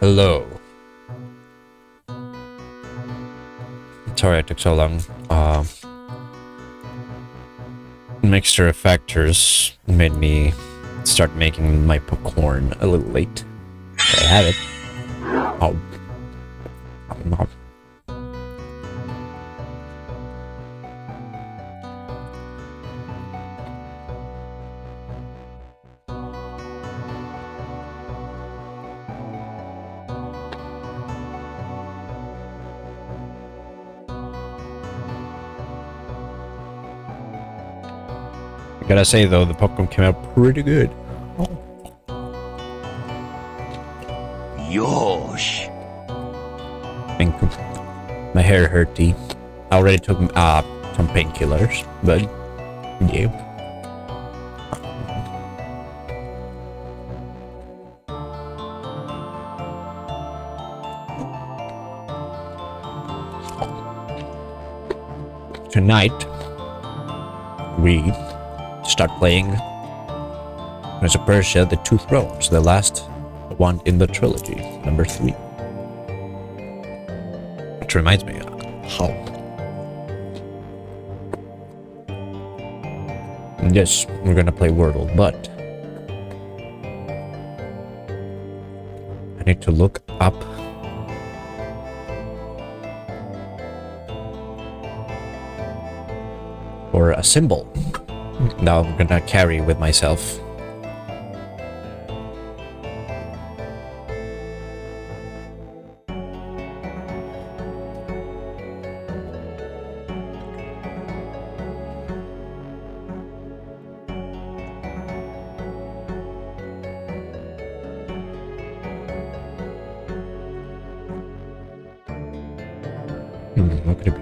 Hello. Sorry it took so long. Mixture of factors made me start making my popcorn a little late. But I have it. Oh. Oh. I gotta say though, the popcorn came out pretty good. Yosh. Thank you. My hair hurty. I already took some painkillers, but yeah. Tonight we start playing Prince of Persia: The Two Thrones, the last one in the trilogy, number 3. Which reminds me, how? Yes, we're gonna play Wordle, but I need to look up for a symbol that I'm gonna carry with myself. What could it be?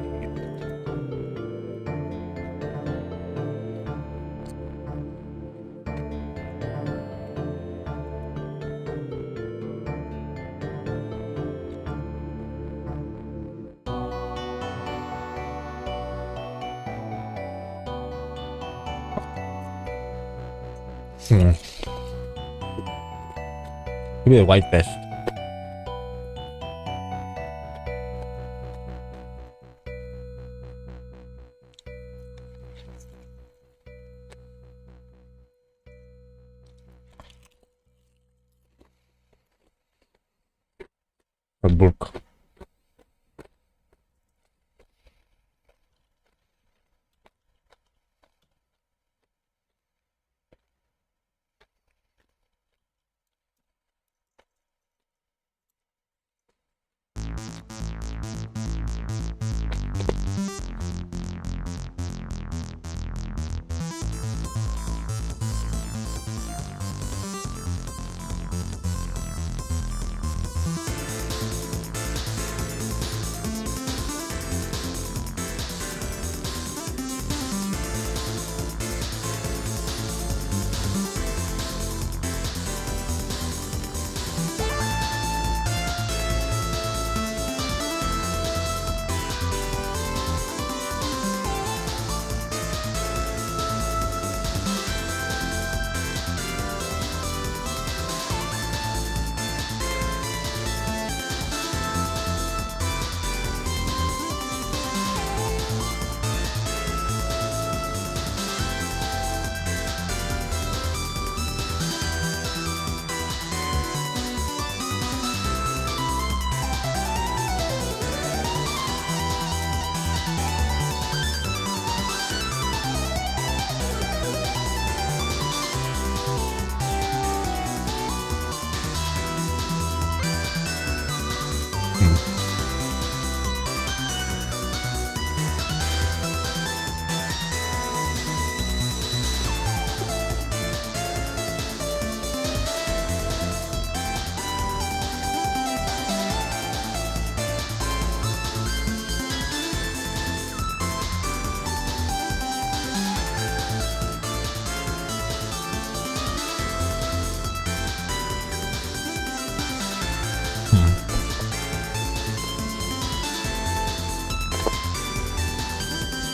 Maybe a white vest. A book.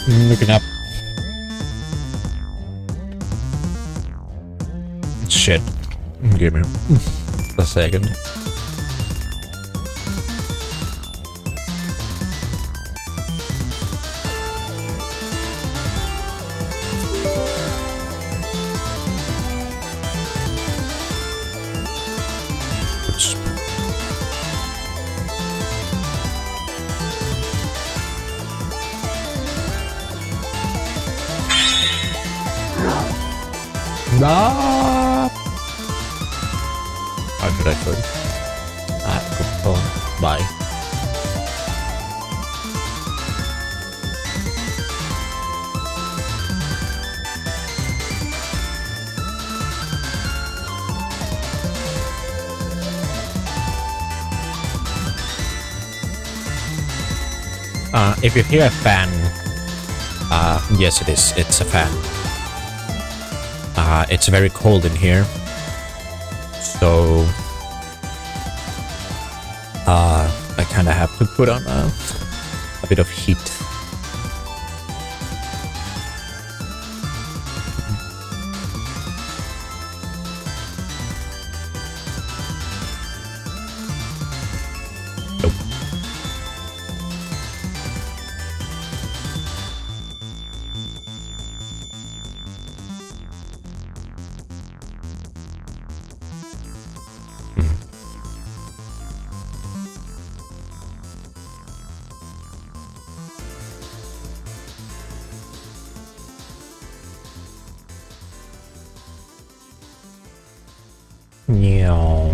Looking up. Shit. Give me a second. Ah! How did I put? Ah, good call. Bye. If you hear a fan, yes it is, it's a fan. It's very cold in here, so I kind of have to put on a bit of heat. Nope. Yeah.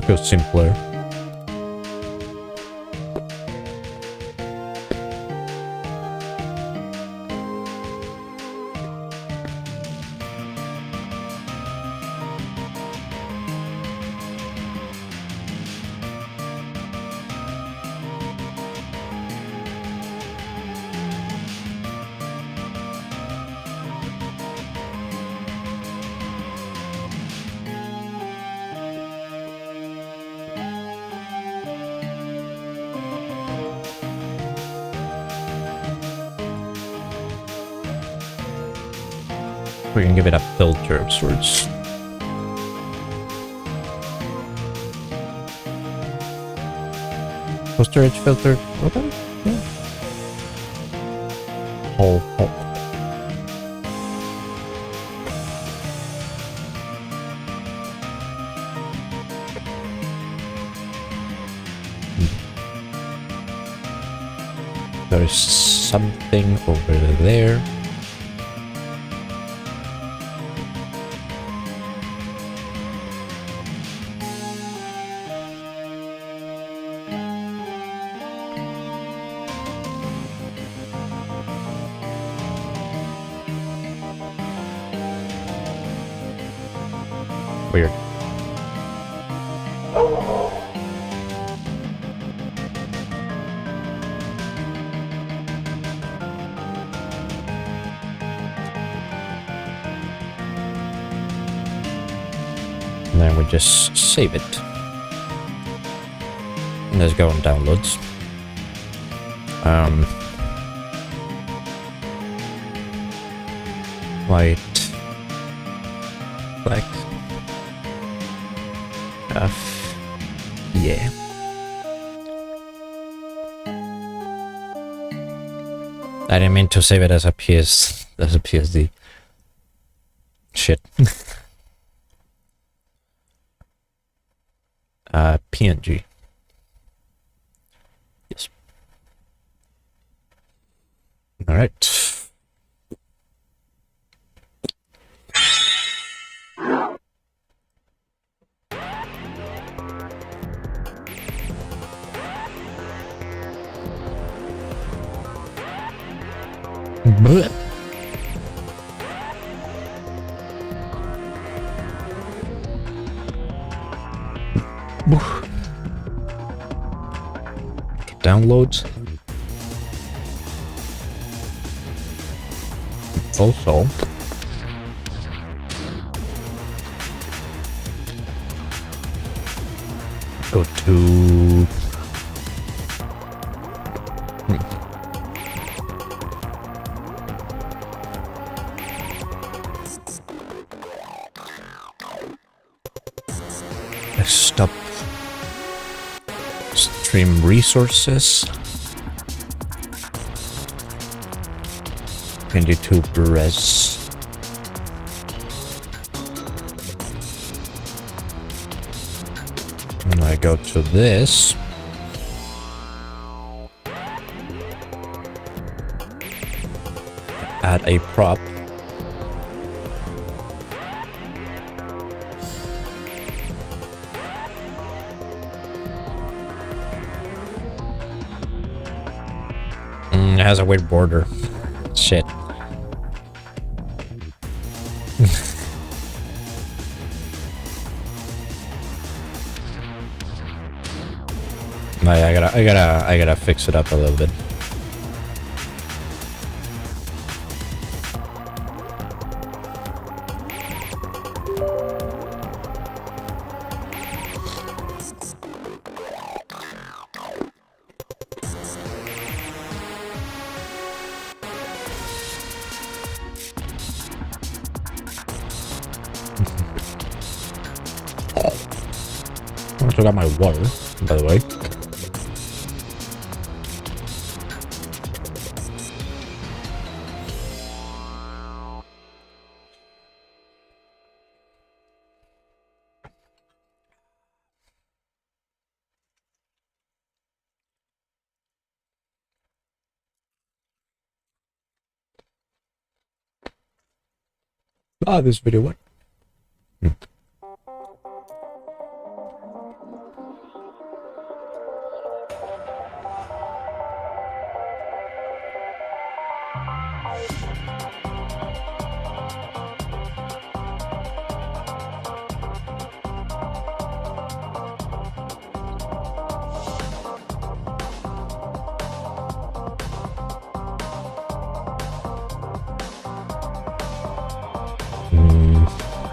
Feels simpler. We can give it a filter of sorts. Storage filter. Okay. Yeah. Oh. There's something over there. Weird. And then we just save it. And let's go on downloads. White. Black. Yeah. I didn't mean to save it as a PSD. Shit. PNG. Yes. All right. Blech. Downloads. Also, go to stop Stream resources. Can YouTube res. And I go to this. Add a prop. It has a weird border. Shit. I gotta fix it up a little bit. I also got my water, by the way. This video what?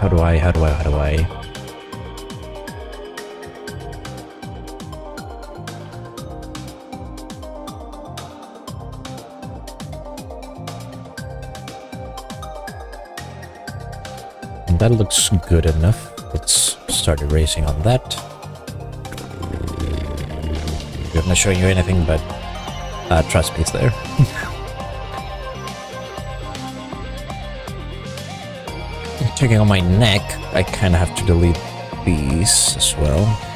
How do I? That looks good enough. Let's start erasing on that. I'm not showing you anything, but trust me, it's there. Checking on my neck, I kind of have to delete these as well.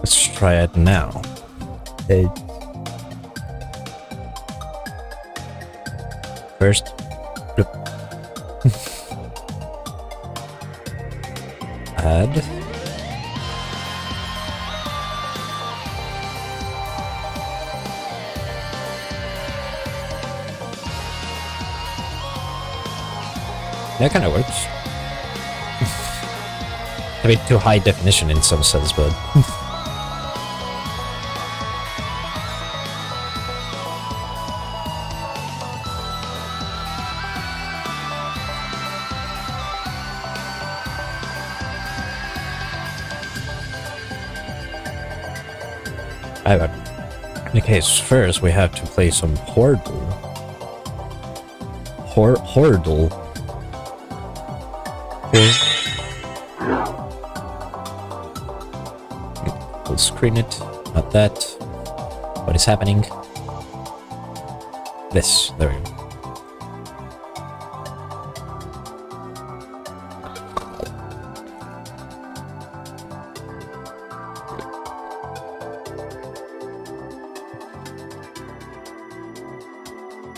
Let's try it now. First, add. That kind of works. A bit too high definition in some sense, but in case first we have to play some Hordle. Hordle. We'll screen it, not that. What is happening? This, there we go.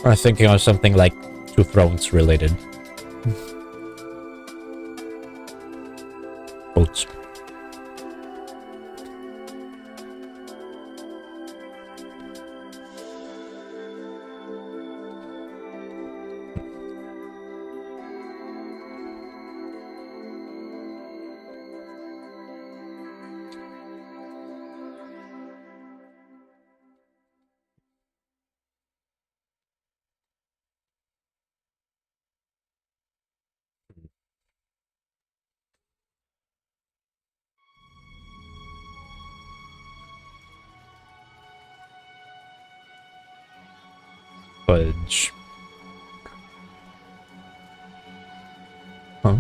I was thinking of something like Two Thrones related. Boats. Fudge. Huh?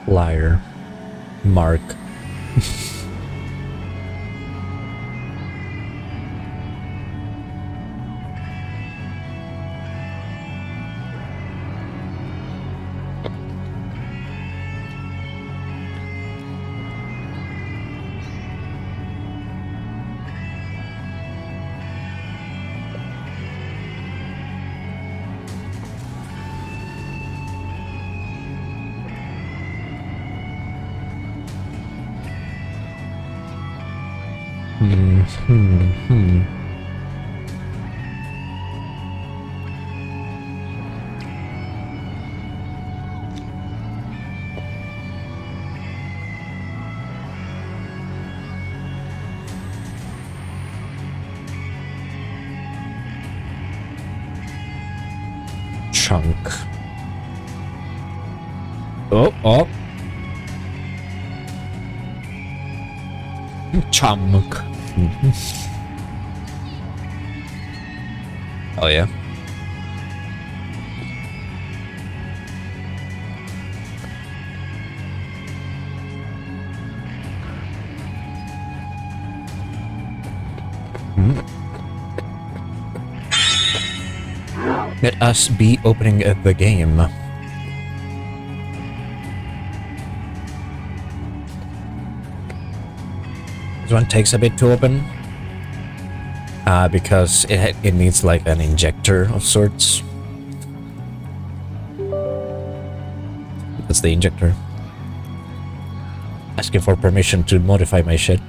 Liar. Mark. Chunk. Oh. Chunk. Oh yeah. Let us be opening the game. This one takes a bit to open. Because it needs like an injector of sorts. That's the injector. Asking for permission to modify my shit.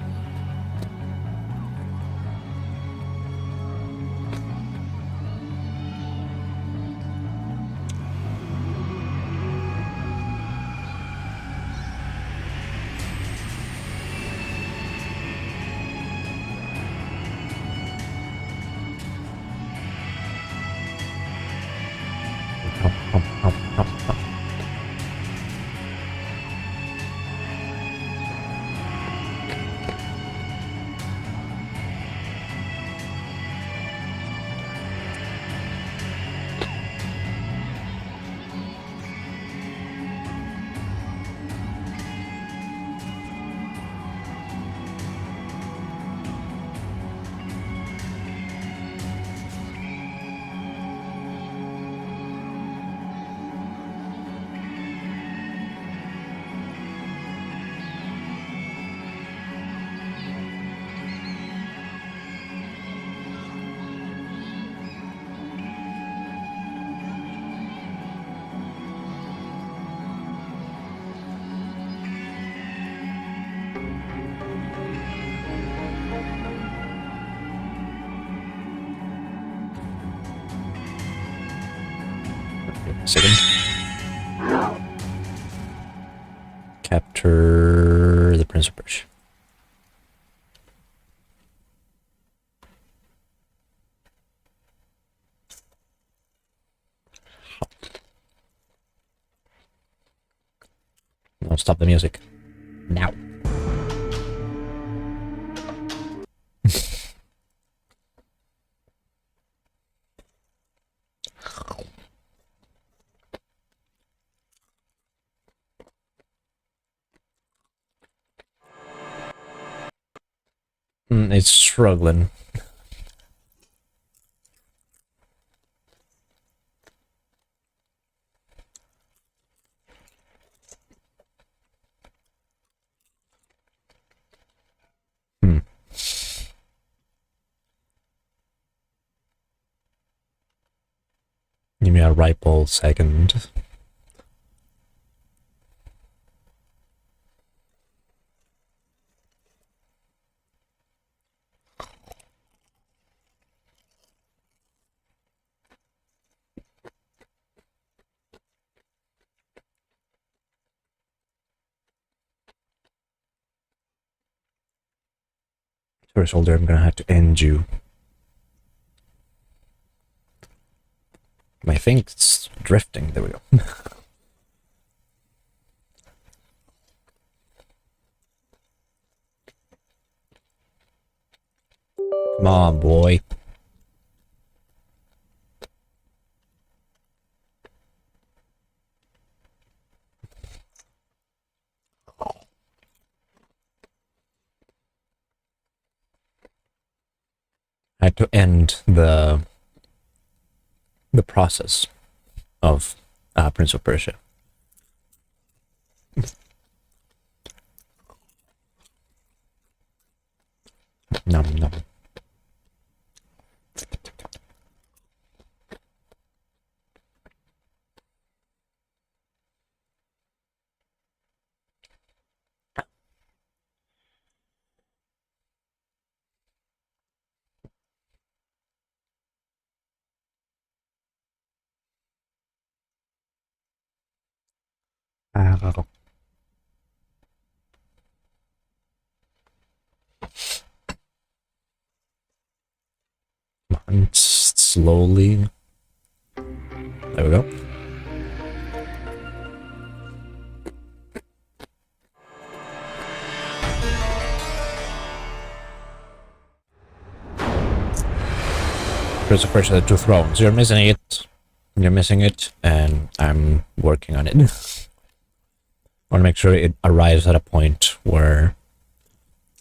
Second. Capture the Prince of Persia. No, stop the music. Now. It's struggling. Give me a ripple second. Tour soldier, I'm gonna have to end you. I think it's drifting. There we go. Come on, boy. I had to end the process of Prince of Persia. Nom nom. Slowly. There we go. Prince of Persia: The Two Thrones. You're missing it. You're missing it, and I'm working on it. I want to make sure it arrives at a point where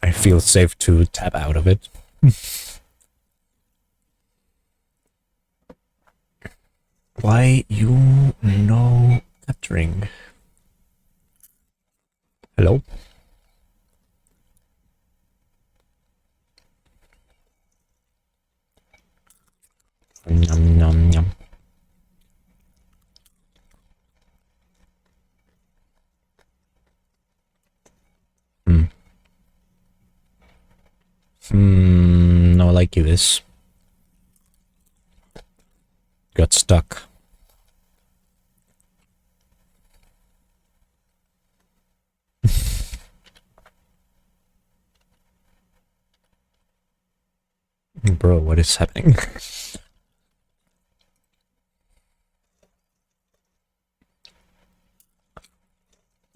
I feel safe to tap out of it. Why you no capturing? Hello? Yum, yum, yum. No, I like you this. Got stuck. Bro, what is happening?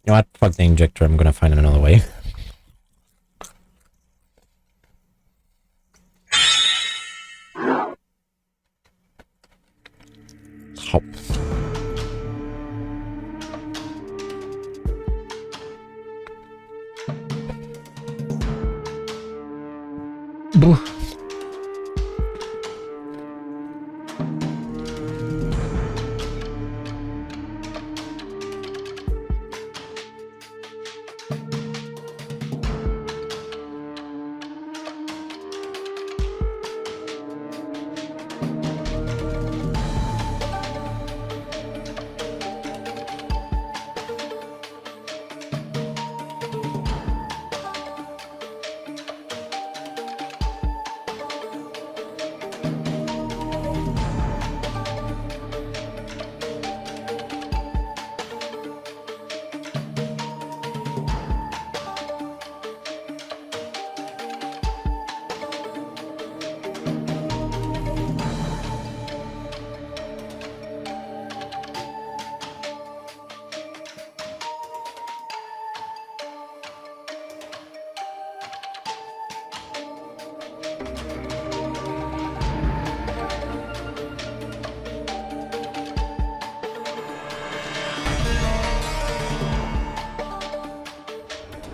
You know what? Fuck the injector, I'm gonna find another way. Hop. Boo.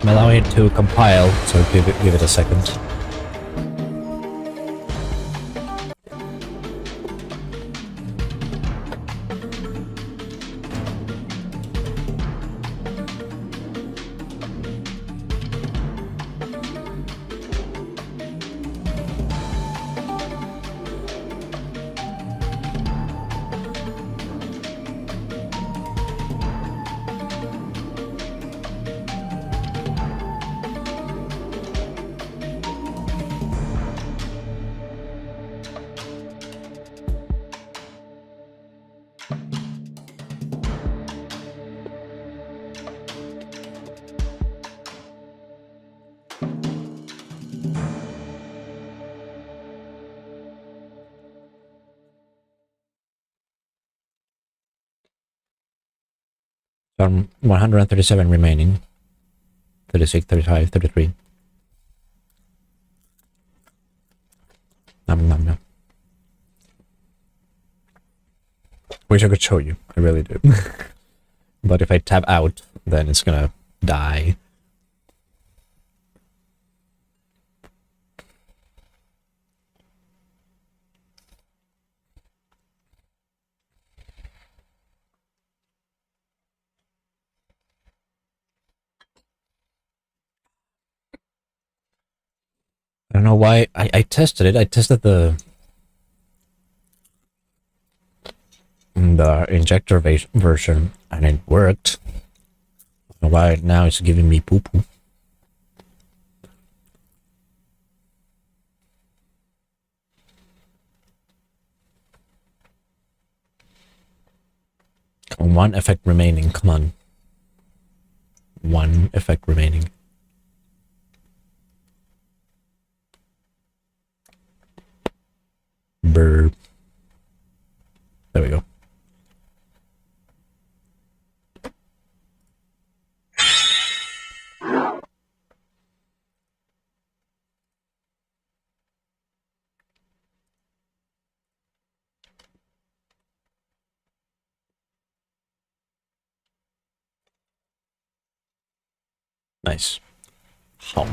I'm allowing it to compile, so give it a second. So 137 remaining. 36, 35, 33. Nom nom nom. Wish I could show you. I really do. But if I tap out, then it's gonna die. I don't know why. I tested it. I tested the injector version and it worked. I don't know why now it's giving me poo poo. One effect remaining. Come on. One effect remaining. Burp. There we go. Nice. How?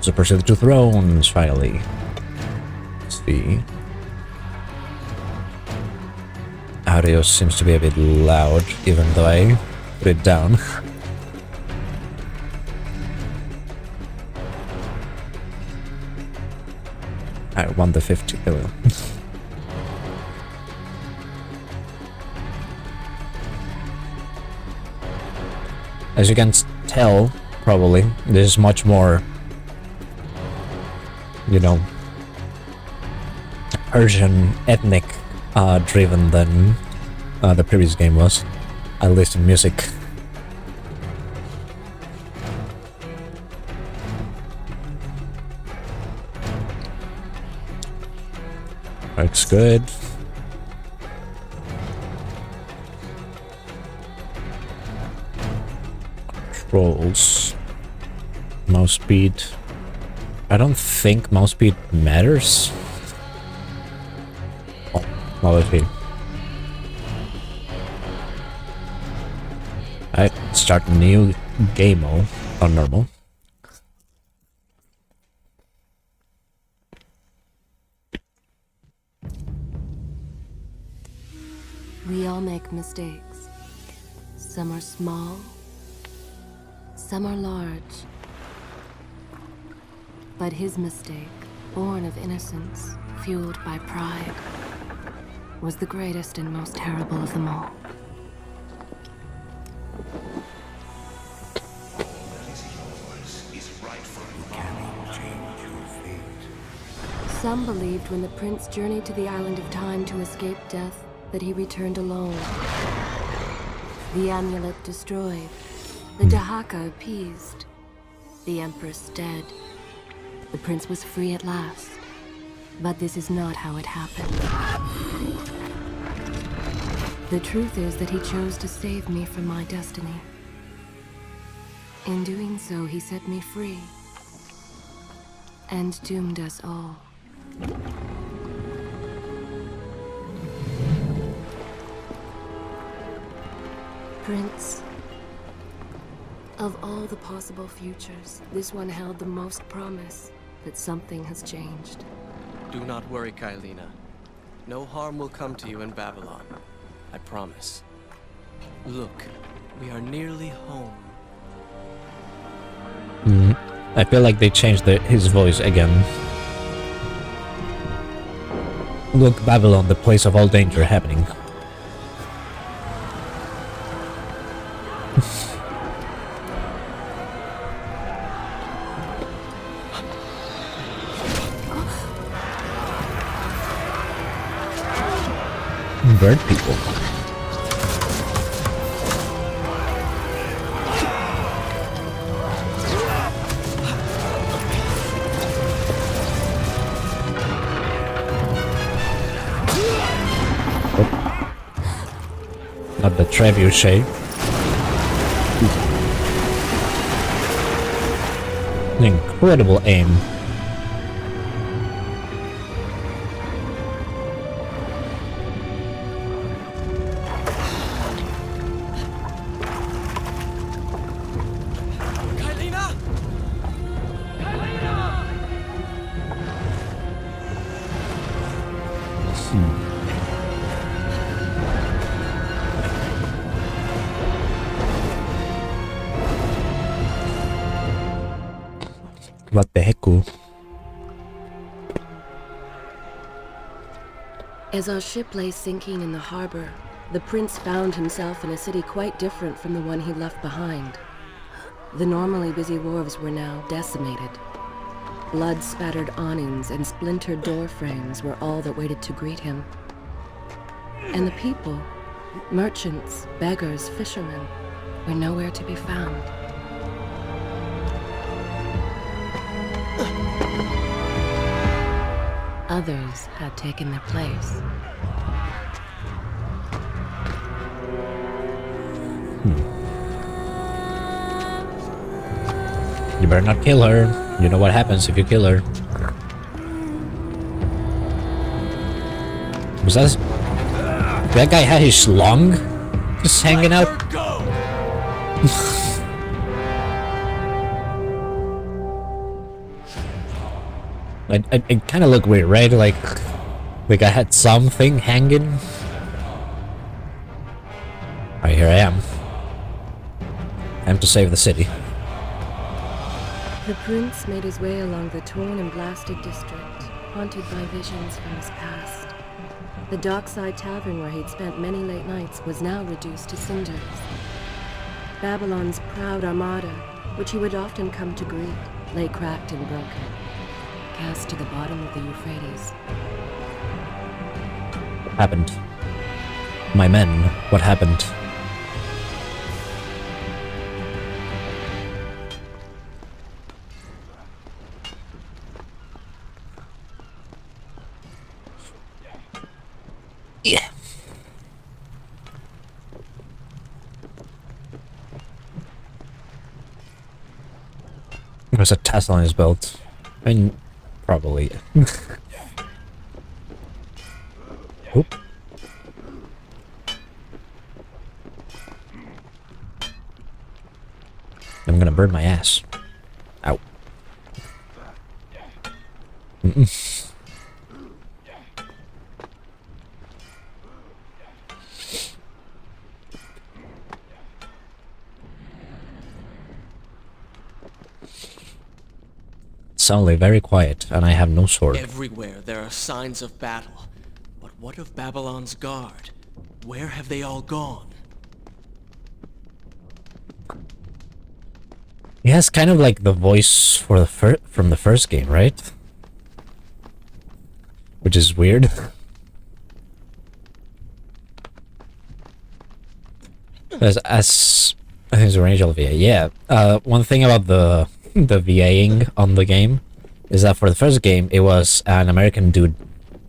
So Persia the Two Thrones, finally. Let's see. Audio seems to be a bit loud, even though I put it down. I won the 50 million. As you can tell, probably, this is much more, you know, Persian ethnic driven than the previous game was, at least in music. Looks good. Controls. Mouse speed. I don't think mouse speed matters. Oh, well, let's see. Alright, start new game mode on normal. We all make mistakes. Some are small, some are large. But his mistake, born of innocence, fueled by pride, was the greatest and most terrible of them all. Some believed when the prince journeyed to the island of time to escape death, that he returned alone. The amulet destroyed, the Dahaka appeased, the empress dead. The prince was free at last. But this is not how it happened. The truth is that he chose to save me from my destiny. In doing so, he set me free. And doomed us all. Prince, of all the possible futures, this one held the most promise that something has changed. Do not worry, Kailina. No harm will come to you in Babylon. I promise. Look, we are nearly home. I feel like they changed his voice again. Look, Babylon, the place of all danger happening. Bird people. the trebuchet. An incredible aim. Kylina! What the heck? As our ship lay sinking in the harbor, the prince found himself in a city quite different from the one he left behind. The normally busy wharves were now decimated. Blood-spattered awnings and splintered door frames were all that waited to greet him. And the people, merchants, beggars, fishermen, were nowhere to be found. Others had taken their place. You better not kill her. You know what happens if you kill her. Was that guy had his schlong just hanging out? It kind of looked weird, right? Like I had something hanging. Alright, here I am. Time to save the city. The prince made his way along the torn and blasted district, haunted by visions from his past. The dockside tavern where he'd spent many late nights was now reduced to cinders. Babylon's proud armada, which he would often come to greet, lay cracked and broken, cast to the bottom of the Euphrates. What happened? My men, what happened? Yeah. There's a tassel on his belt. I mean, probably. Oop. I'm gonna burn my ass. Ow. Suddenly very quiet, and I have no sword. Everywhere there are signs of battle. But what of Babylon's guard? Where have they all gone? He has kind of like the voice for the from the first game, right? Which is weird. As I think it's original VA. Yeah. One thing about the VAing on the game is that for the first game it was an American dude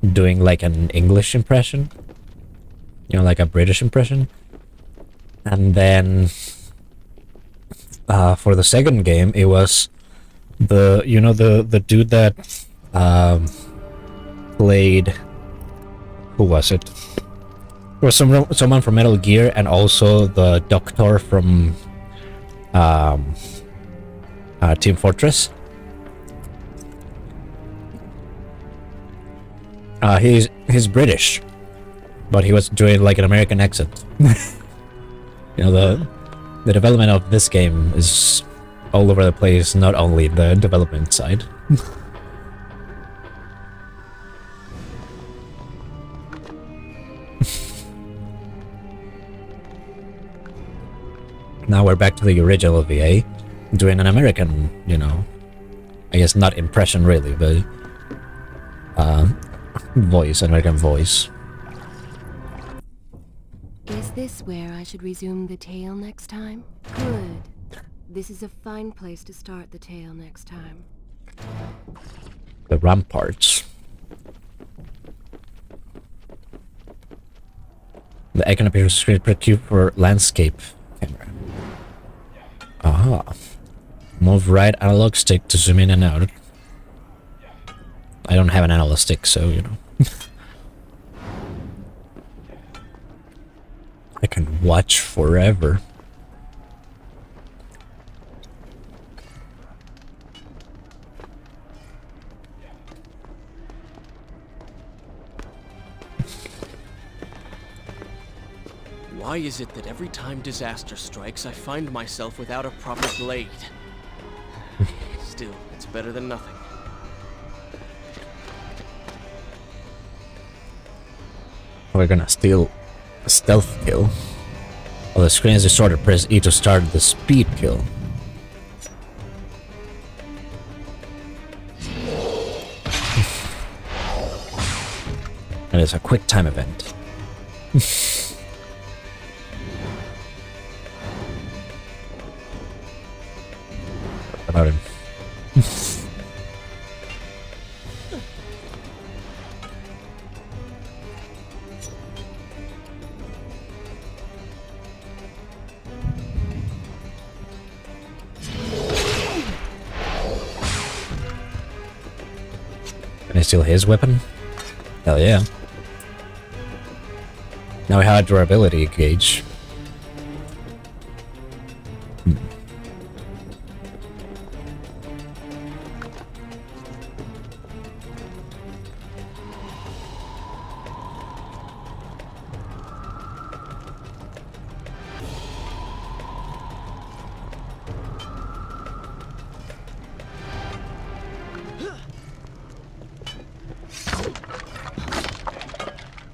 doing like an English impression, you know, like a British impression, and then for the second game it was the the dude that played, who was it? There was someone from Metal Gear, and also the Doctor from Team Fortress. He's British, but he was doing like an American accent. You know, the development of this game is all over the place, not only the development side. Now we're back to the original VA, doing an American, you know, I guess not impression really, but voice, American voice. Is this where I should resume the tale next time? Good. This is a fine place to start the tale next time. The ramparts. The icon appears screen per cube for landscape camera. Aha. Move right analog stick to zoom in and out. I don't have an analog stick, so you know. I can watch forever. Why is it that every time disaster strikes, I find myself without a proper blade? Still, it's better than nothing. We're gonna steal a stealth kill. While the screen is distorted, press E to start the speed kill. And it's a quick time event. What about him? Can I steal his weapon? Hell yeah. Now we have a durability gauge.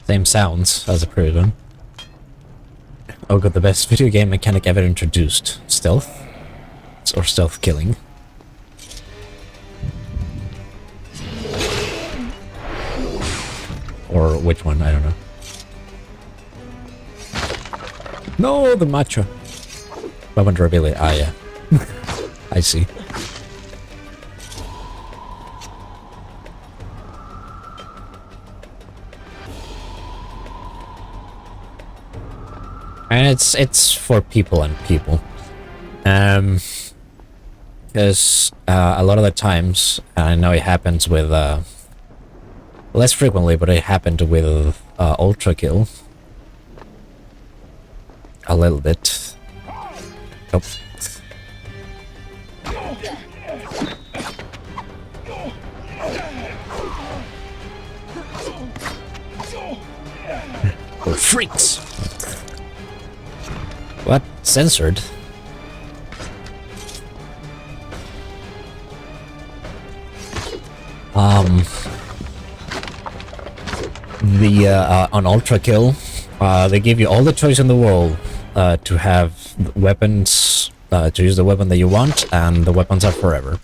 Same sounds as the previous one. Oh god, the best video game mechanic ever introduced. Stealth? Or stealth killing. Or which one, I don't know. No, the matcha. Weapon durability, ah yeah. I see. And it's for people and people, because a lot of the times, I know it happens with less frequently, but it happened with Ultra Kill a little bit. Oh. Oh, freaks! What? Censored? On Ultra Kill, they give you all the choice in the world to have weapons, to use the weapon that you want, and the weapons are forever.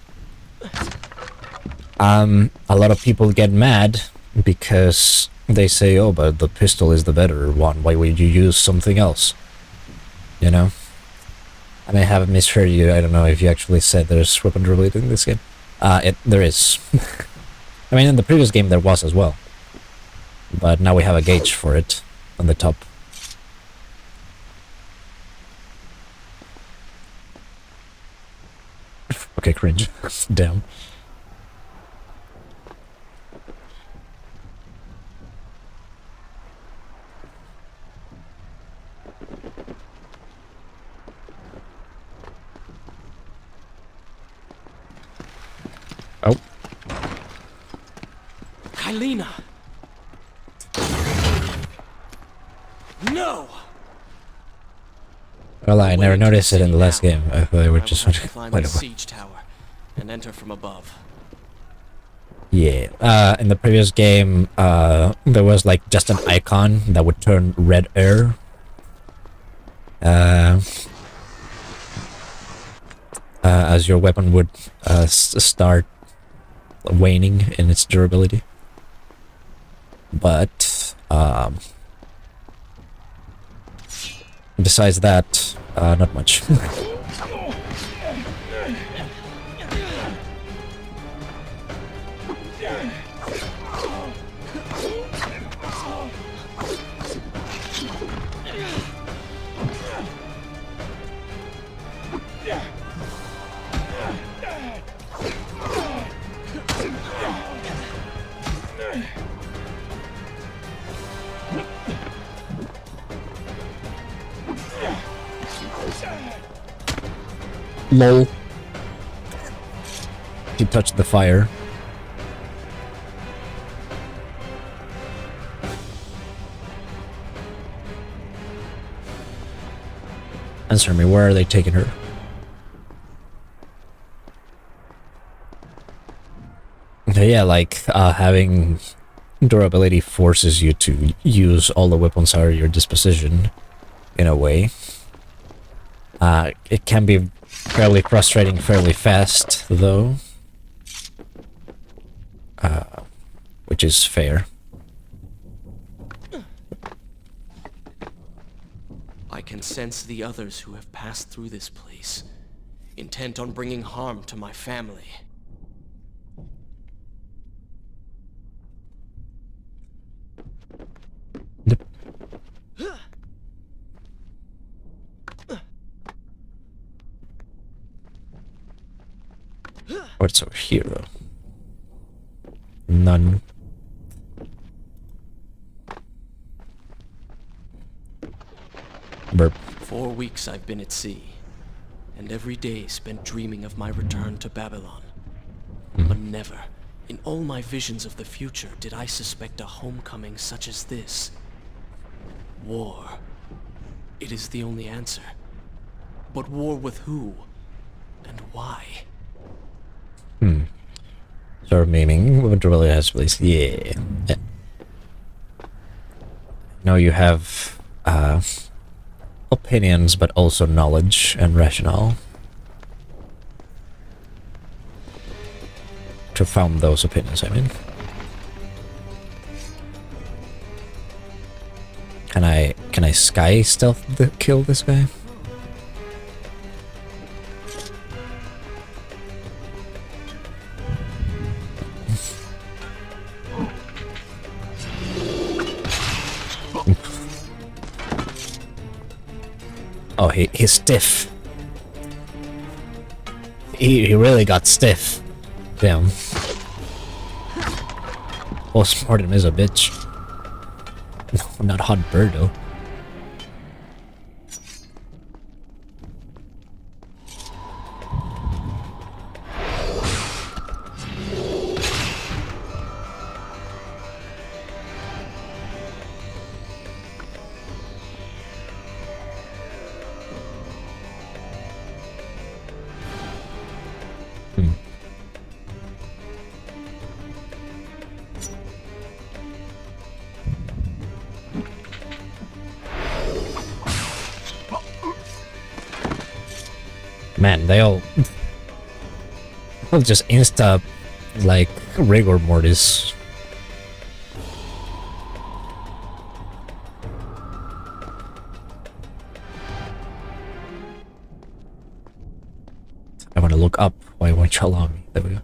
A lot of people get mad because they say, oh, but the pistol is the better one, why would you use something else? You know? I may have misheard you, I don't know if you actually said there's weapon durability in this game. There is. I mean, in the previous game there was as well. But now we have a gauge for it on the top. Okay, cringe. Damn. Oh. Kylina! No! Well, I never noticed it in the last game. I thought they were just to climb quite the away. siege tower and enter from above. Yeah. In the previous game, there was like just an icon that would turn red air. As your weapon would start waning in its durability. But besides that, not much. Lol. He touched the fire. Answer me, where are they taking her? Yeah, like, having durability forces you to use all the weapons at your disposition, in a way. It can be fairly frustrating fairly fast, though. Which is fair. I can sense the others who have passed through this place, intent on bringing harm to my family. Yep. What's over here, though? None. Burp. 4 weeks I've been at sea, and every day spent dreaming of my return to Babylon. But never, in all my visions of the future, did I suspect a homecoming such as this. War. It is the only answer. But war with who? And why? Sort of meaning, what really has released. Yeah. No, you have opinions, but also knowledge and rationale to found those opinions. I mean, can I sky stealth kill this guy? Oh, he's stiff. He really got stiff. Damn. Postmortem is a bitch. No, not hot bird though. Man, they'll just insta like rigor mortis. I want to look up. Why won't you allow me? There we go.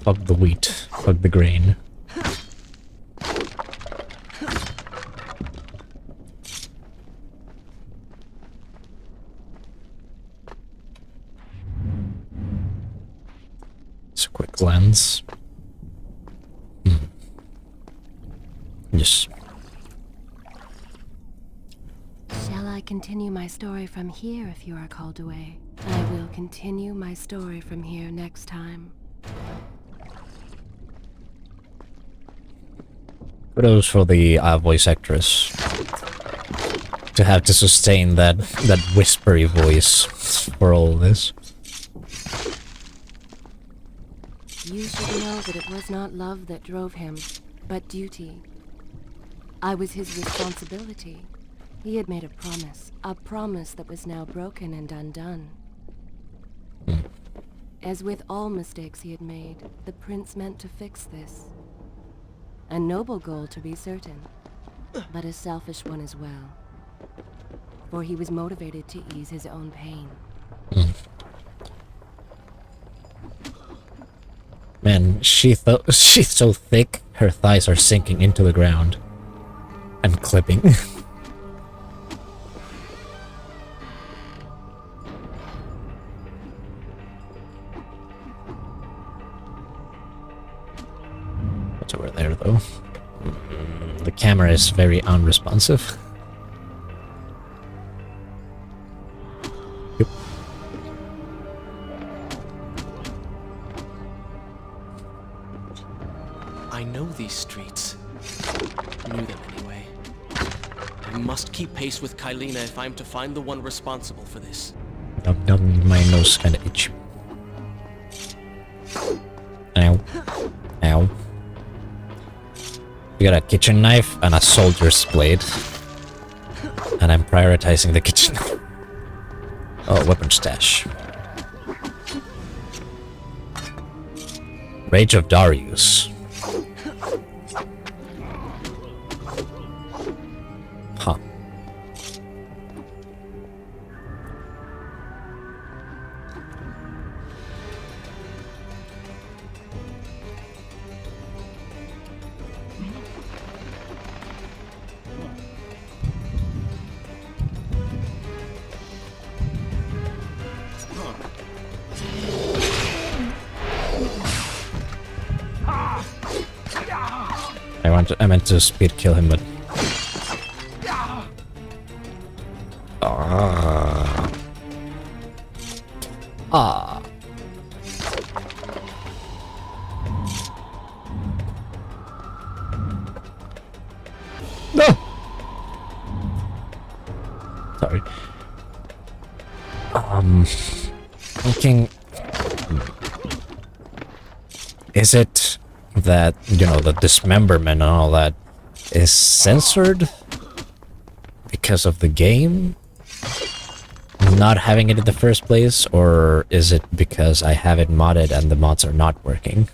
Fuck the wheat. Fuck the grain. It's a quick glance. Yes. Shall I continue my story from here if you are called away? I will continue my story from here next time. Kudos for the voice actress to have to sustain that whispery voice for all this. You should know that it was not love that drove him, but duty. I was his responsibility. He had made a promise that was now broken and undone. As with all mistakes he had made, the prince meant to fix this. A noble goal, to be certain, but a selfish one as well. For he was motivated to ease his own pain. Man, she's so thick, her thighs are sinking into the ground and clipping. It's over there, though. The camera is very unresponsive. Yep. I know these streets. Knew them anyway. I must keep pace with Kylina if I'm to find the one responsible for this. My nose kind of itchy. Ow. Ow. We got a kitchen knife and a soldier's blade. And I'm prioritizing the kitchen knife. Oh, weapon stash. Rage of Darius. Huh. I meant to speed kill him, but no. Sorry. Thinking, is it that, you know, the dismemberment and all that is censored because of the game not having it in the first place, or is it because I have it modded and the mods are not working?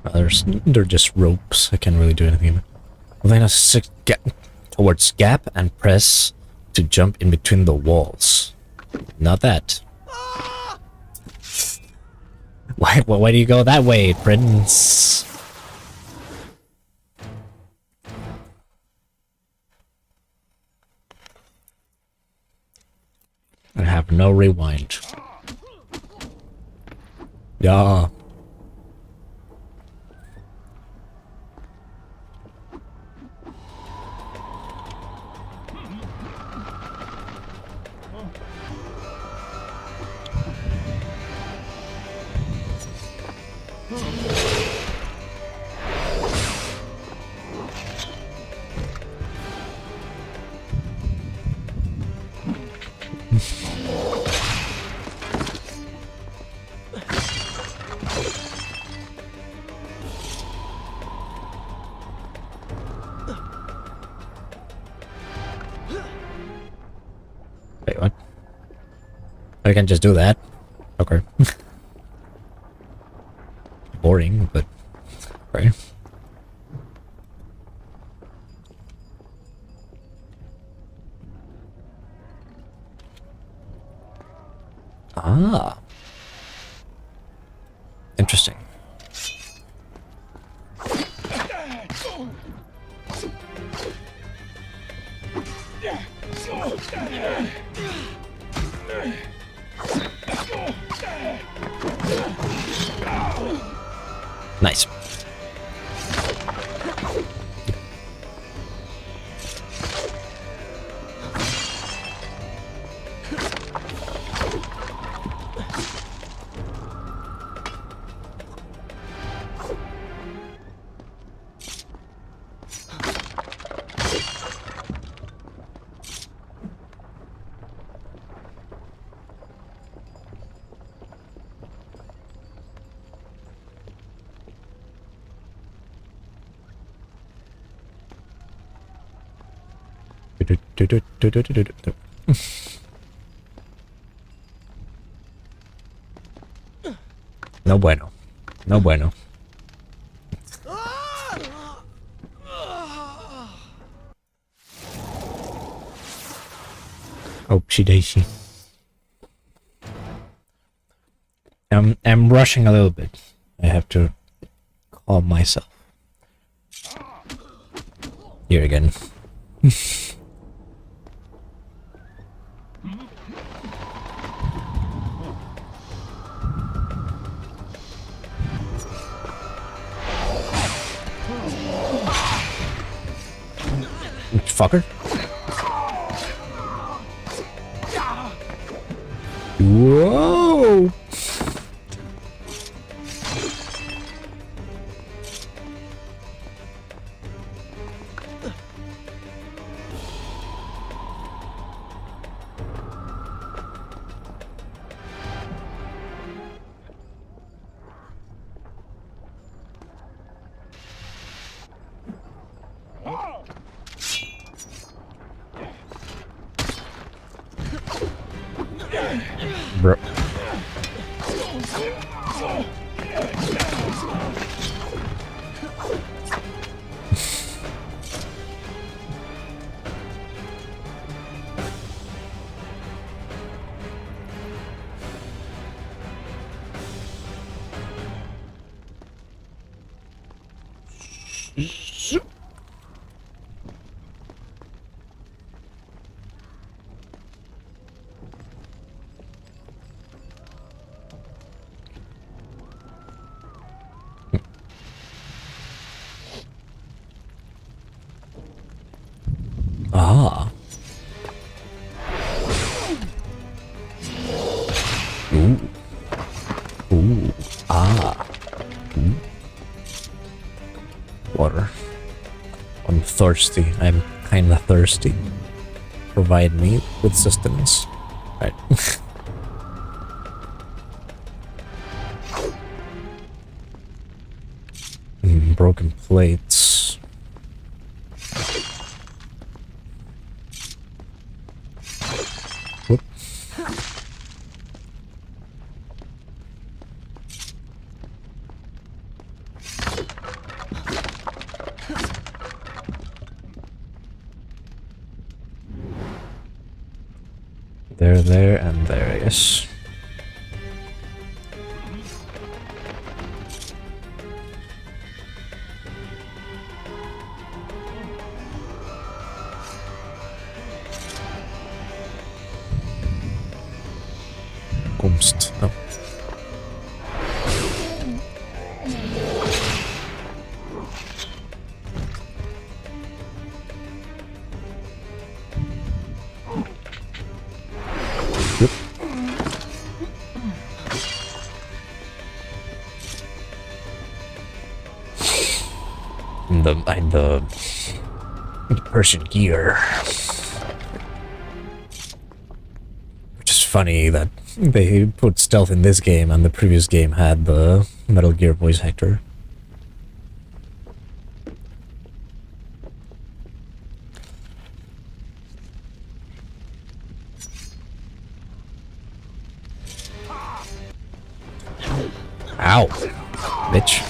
Well, they're just ropes. I can't really do anything about it. Well, then towards gap and press to jump in between the walls. Not that. Why do you go that way, Prince? I have no rewind. Yeah. Wait, what? I can just do that. Okay. Boring, but right. Ah. Interesting. Nice. No bueno. No bueno. Oopsie daisy. I'm rushing a little bit. I have to calm myself. Here again. Fucker. Whoa! Bro. Ah. Ooh. Ooh. Ah. Ooh. Water. I'm thirsty. I'm kinda thirsty. Provide me with sustenance. Right. Broken plates. Whoop. There, and there, I guess. Komst. No. Yep. The Persian gear. Which is funny that they put stealth in this game and the previous game had the Metal Gear voice actor. Ow, bitch.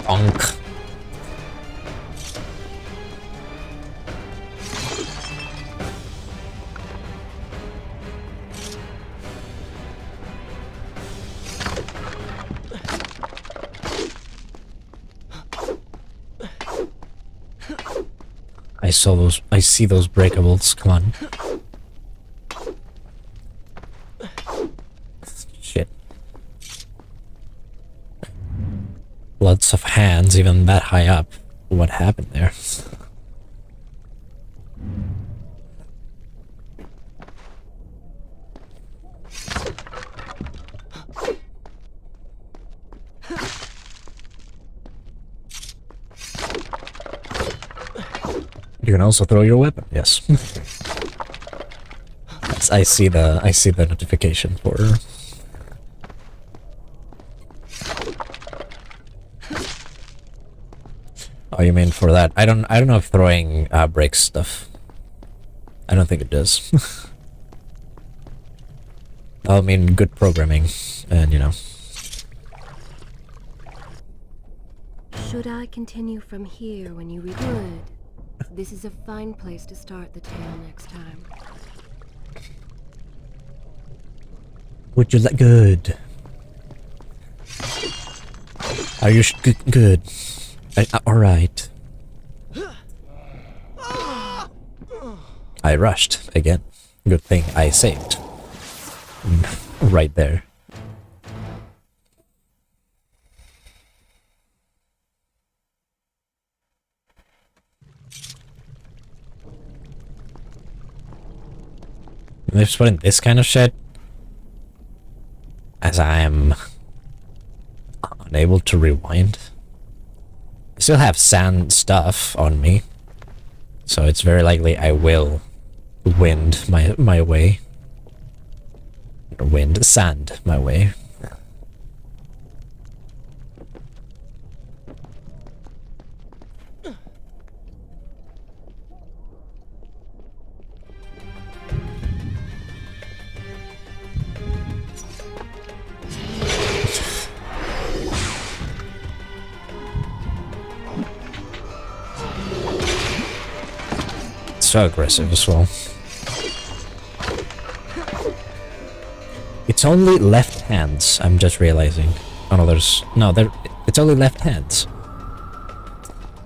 Bonk. I see those breakables, come on. Shit. Lots of hands, even that high up. What happened there? You can also throw your weapon. Yes. I see the notification for. Oh, you mean for that? I don't know if throwing breaks stuff. I don't think it does. I mean, good programming, and you know. Should I continue from here when you read? Good. This is a fine place to start the tale next time. Would you like good? Are you good? All right. I rushed again. Good thing I saved. Right there. They're just putting this kind of shit as I am unable to rewind. I still have sand stuff on me, so it's very likely I will wind my way. Wind sand my way. So aggressive as well. It's only left hands, I'm just realizing. Oh no, it's only left hands.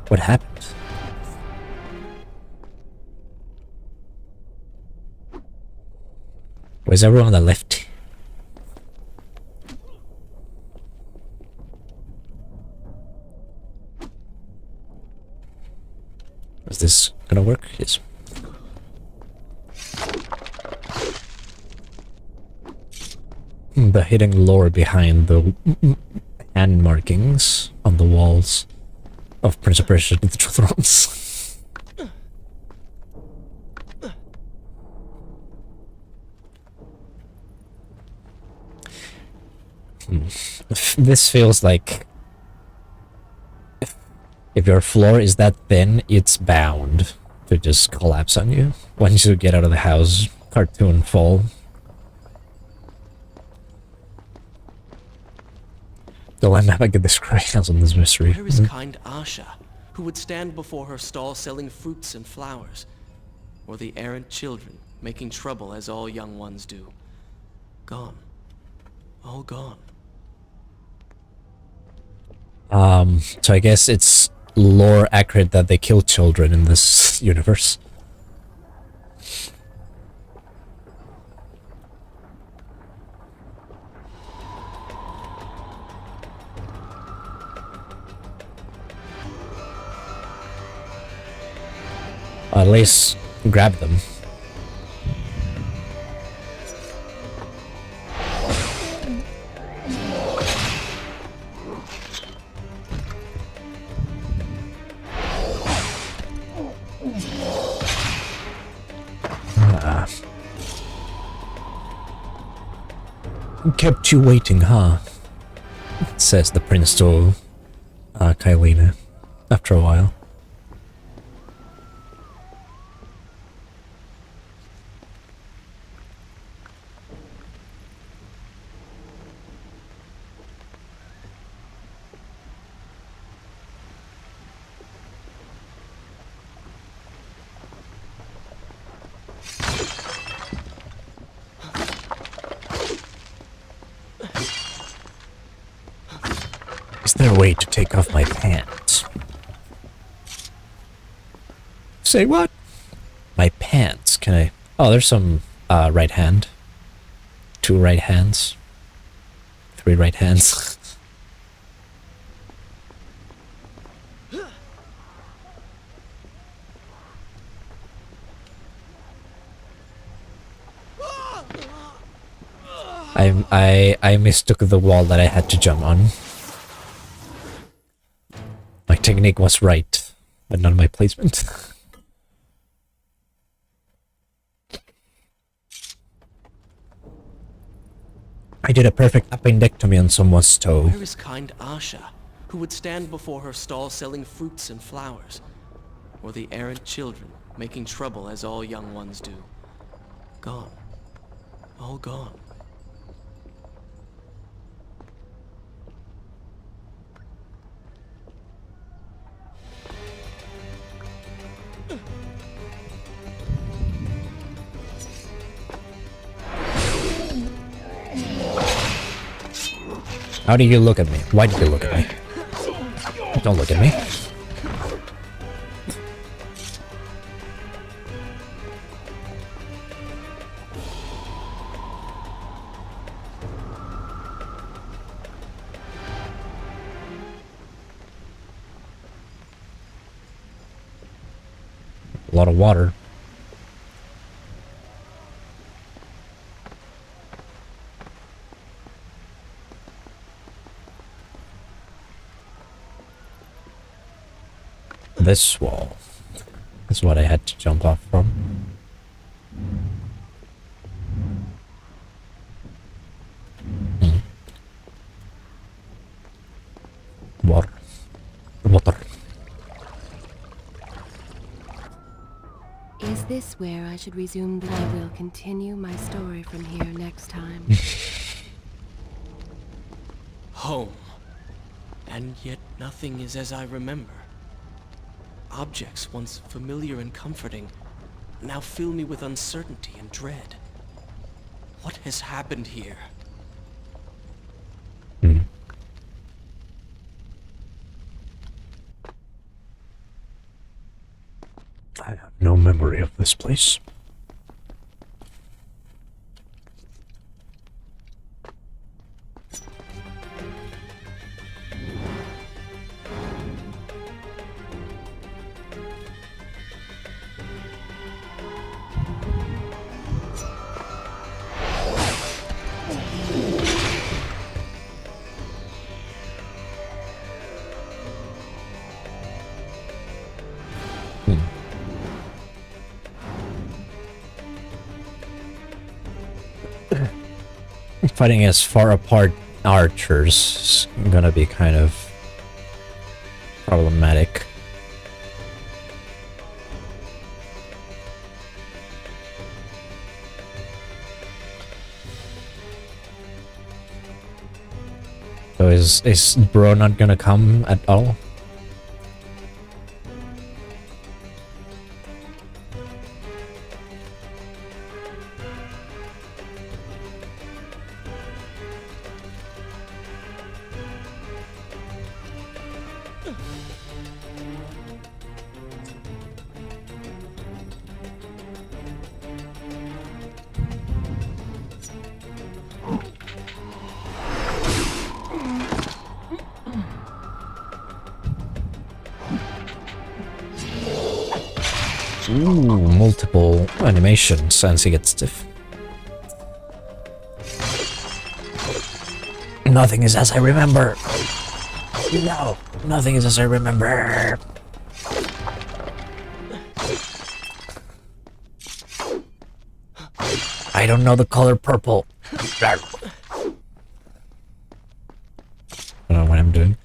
What happened? Where's everyone on the left? Is this gonna work? Yes. The hidden lore behind the hand markings on the walls of Prince of Persia: The Two Thrones. This feels like if your floor is that thin, it's bound to just collapse on you once you get out of the house. Cartoon fall. Don't let me get this crayons on this mystery. Where is kind Asha, who would stand before her stall selling fruits and flowers? Or the errant children, making trouble as all young ones do? Gone. All gone. So I guess it's lore accurate that they kill children in this universe. At least grab them. Kept you waiting, huh? Says the prince to Kylina after a while. Is there a way to take off my pants? Say what? My pants, can I? Oh, there's some right hand. 2 right hands. 3 right hands. I mistook the wall that I had to jump on. My technique was right, but not my placement. I did a perfect appendectomy on someone's toe. Where is kind Asha, who would stand before her stall selling fruits and flowers, or the errant children making trouble as all young ones do. Gone. All gone. How do you look at me? Why did you look at me? Don't look at me. A lot of water. This wall is what I had to jump off from. Water. Water. Is this where I should resume that I will continue my story from here next time? Home. And yet nothing is as I remember. Objects once familiar and comforting now fill me with uncertainty and dread. What has happened here? I have no memory of this place. Fighting as far apart archers is gonna be kind of problematic. So is bro not gonna come at all? Ooh, multiple animations as he gets stiff. Nothing is as I remember. No, nothing is as I remember. I don't know the color purple. I don't know what I'm doing.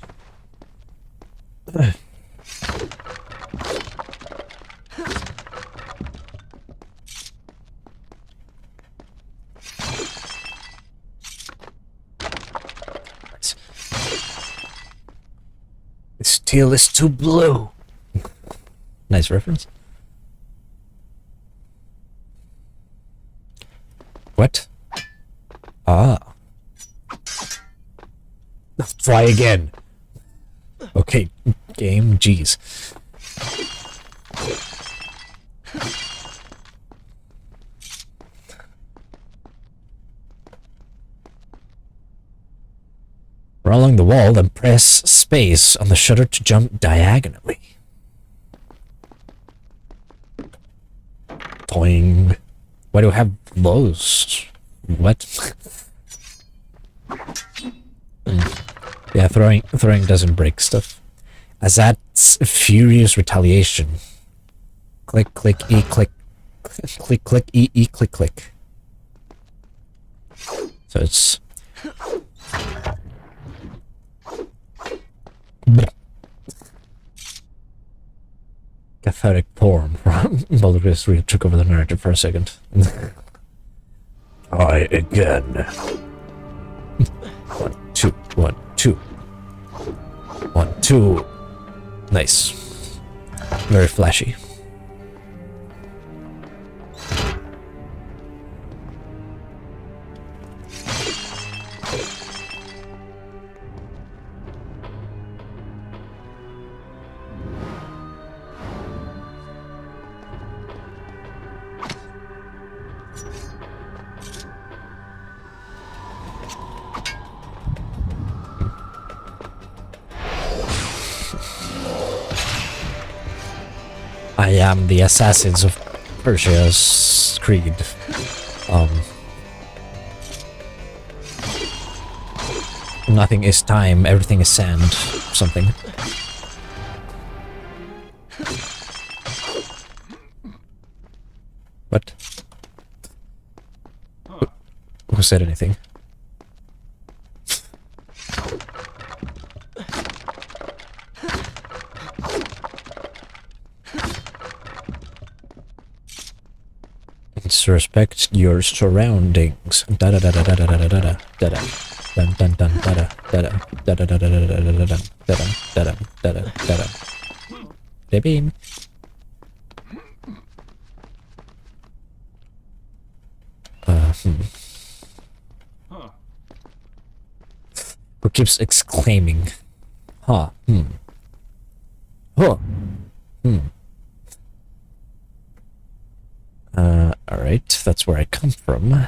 Steel is too blue. Nice reference. What? Ah. Try again. Okay, game, jeez. Run along the wall, then press space on the shutter to jump diagonally. Toing. Why do I have those? What? Yeah, throwing doesn't break stuff. As that's furious retaliation. Click, click, E, click. Click, click, E, E, click, click. So it's... cathartic poem from Baldur's Gate took over the narrative for a second. Try again. 1, 2, 1, 2. 1, 2. Nice. Very flashy. I am the assassins of Persia's creed. Nothing is time, everything is sand. Something. What? Who said anything? Respect your surroundings. Da da da da da da da da da da da. Dun dun dun da da da da da da da da da da da da da da da da da. Baby. Who keeps exclaiming? Huh. Huh. Alright, that's where I come from.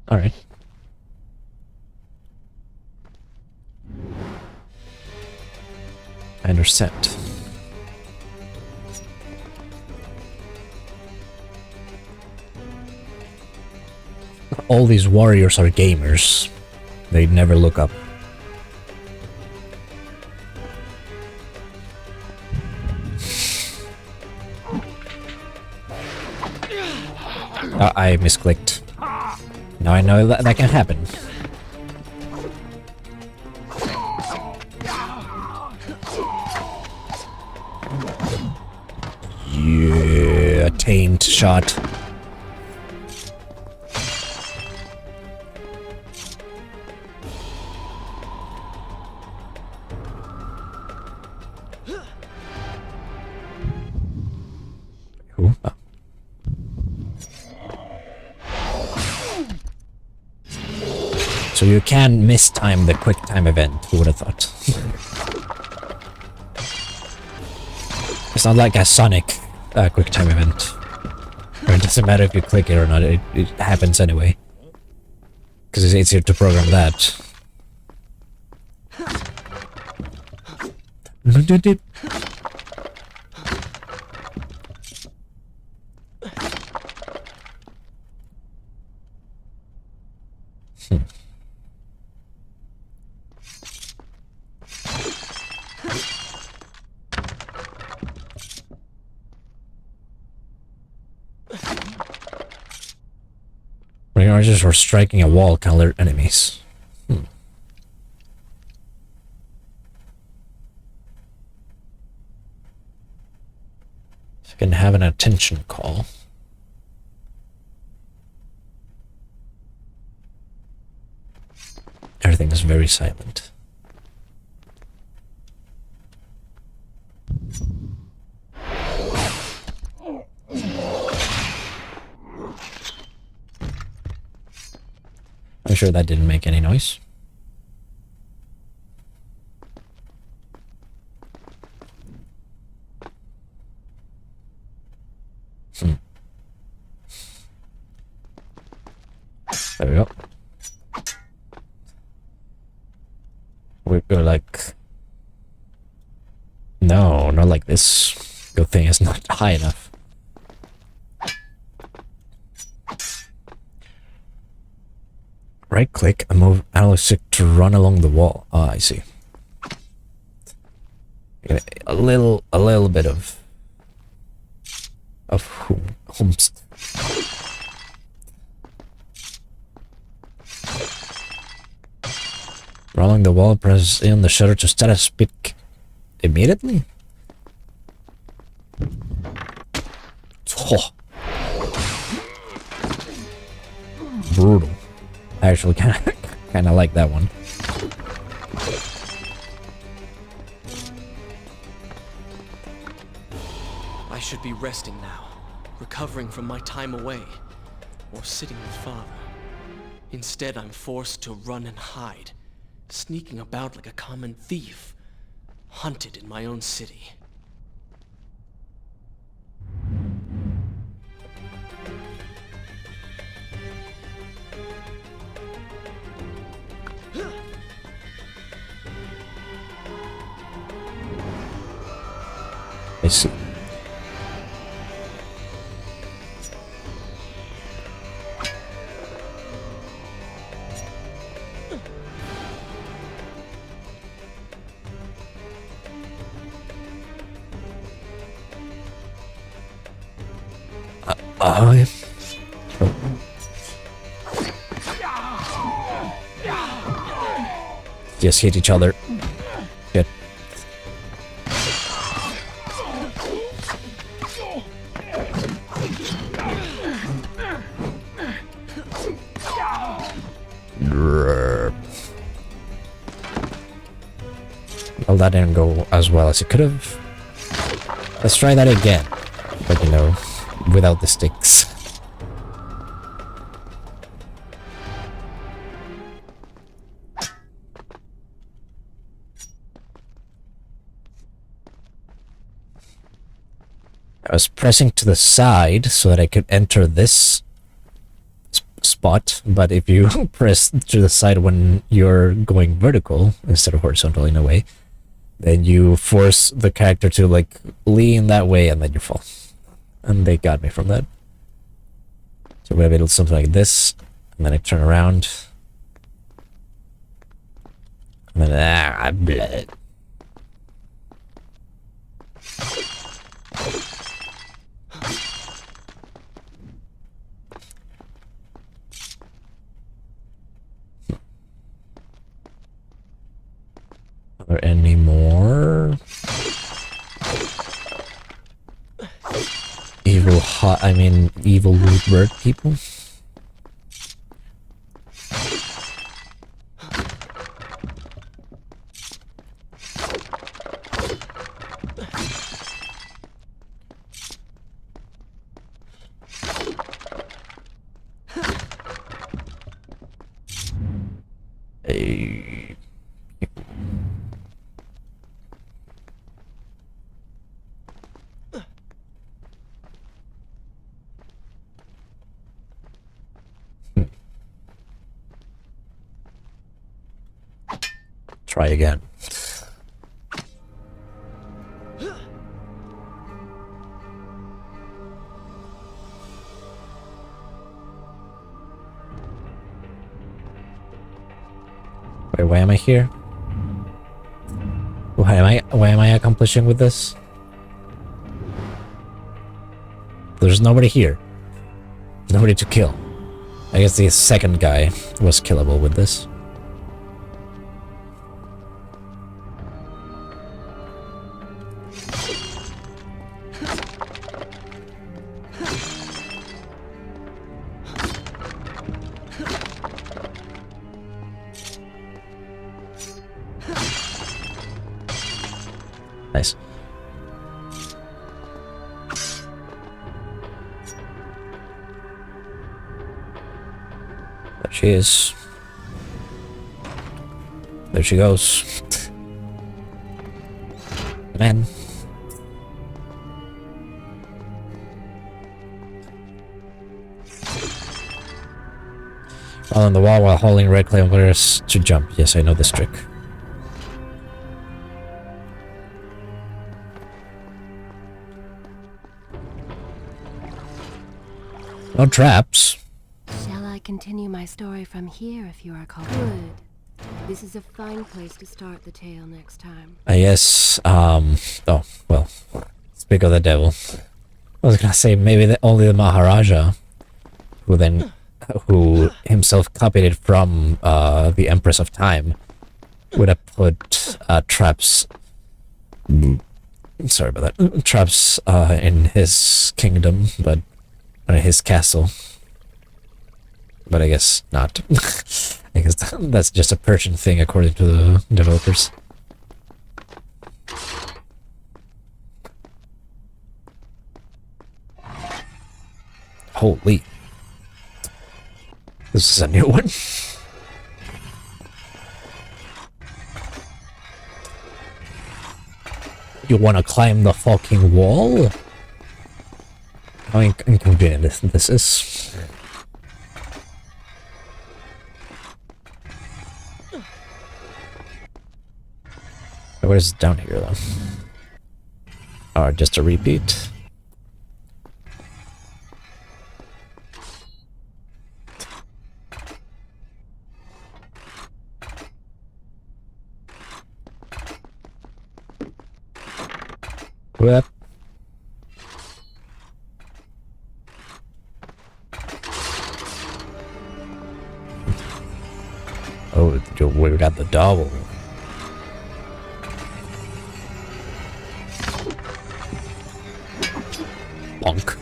Alright. I understand. All these warriors are gamers. They never look up. I misclicked. Now I know that can happen. Yeah, tamed shot. Ooh. Oh. So you can mistime the quick time event, who would have thought? It's not like a Sonic quick time event. Or it doesn't matter if you click it or not, it happens anyway. Because it's easier to program that. Archers or striking a wall can alert enemies. So you can have an attention call. Everything is very silent. I'm sure that didn't make any noise. There we go. We go like... No, not like this. Good thing it's not high enough. Right click and move analog stick to run along the wall. Ah, I see. A little bit of humps. Rolling the wall, press in the shutter to start a speak immediately. Oh. Brutal. I actually kind of like that one. I should be resting now, recovering from my time away, or sitting with Father. Instead, I'm forced to run and hide, sneaking about like a common thief, hunted in my own city. I see. Oh. Just hit each other. Good. Well, that didn't go as well as it could have. Let's try that again. But you know, without the sticks. I was pressing to the side so that I could enter this spot, but if you press to the side when you're going vertical instead of horizontal in a way, then you force the character to like lean that way and then you fall. And they got me from that. So we have it something like this, and then I turn around. And then blood. Are there any more evil root bird people? Try again. Wait, why am I here? Why am I accomplishing with this? There's nobody here. Nobody to kill. I guess the second guy was killable with this. Nice. There she is. There she goes. Man. While on the wall while holding red clay players to jump. Yes, I know this trick. No traps. Shall I continue my story from here if you are called. Good. This is a fine place to start the tale next time. Yes, oh, well, speak of the devil. I was gonna say maybe only the Maharaja, who himself copied it from the Empress of Time, would have put traps. Sorry about that. Traps in his kingdom, but his castle. But I guess not. I guess that's just a Persian thing, according to the developers. Holy. This is a new one. You wanna climb the fucking wall? How inconvenient this is. What is down here, though? Or just a repeat? What? Oh, we got the double. Bonk.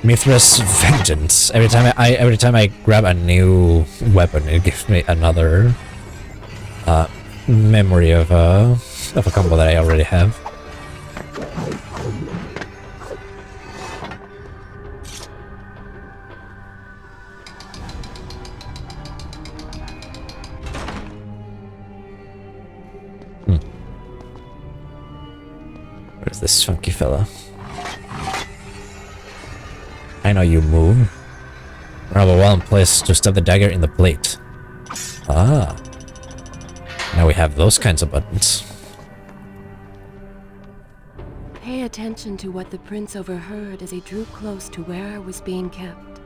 Mithras Vengeance. Every time I grab a new weapon, it gives me another memory of a combo that I already have. Where's this funky fella? I know you move. Grab a well in place to stab the dagger in the plate. Ah. Now we have those kinds of buttons. Pay attention to what the prince overheard as he drew close to where I was being kept.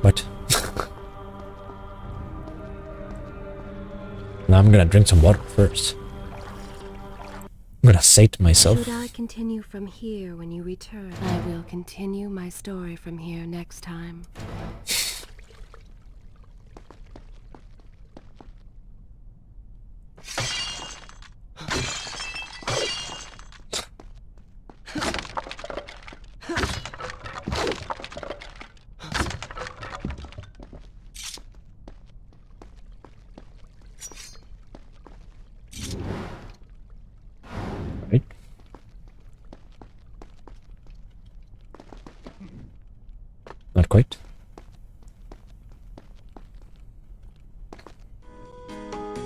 What? Now I'm gonna drink some water first. I'm gonna sate myself. Should I continue from here when you return? I will continue my story from here next time. Right? Not quite.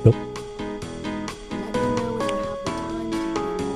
Nope. Let me know when you have the time to hear more.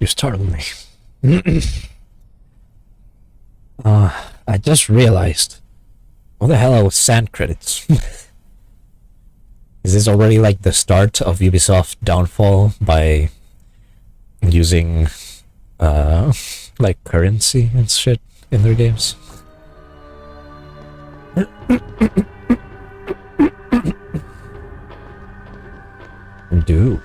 You startled me. I just realized. What the hell are with sand credits? Is this already like the start of Ubisoft downfall by using like currency and shit in their games? Do.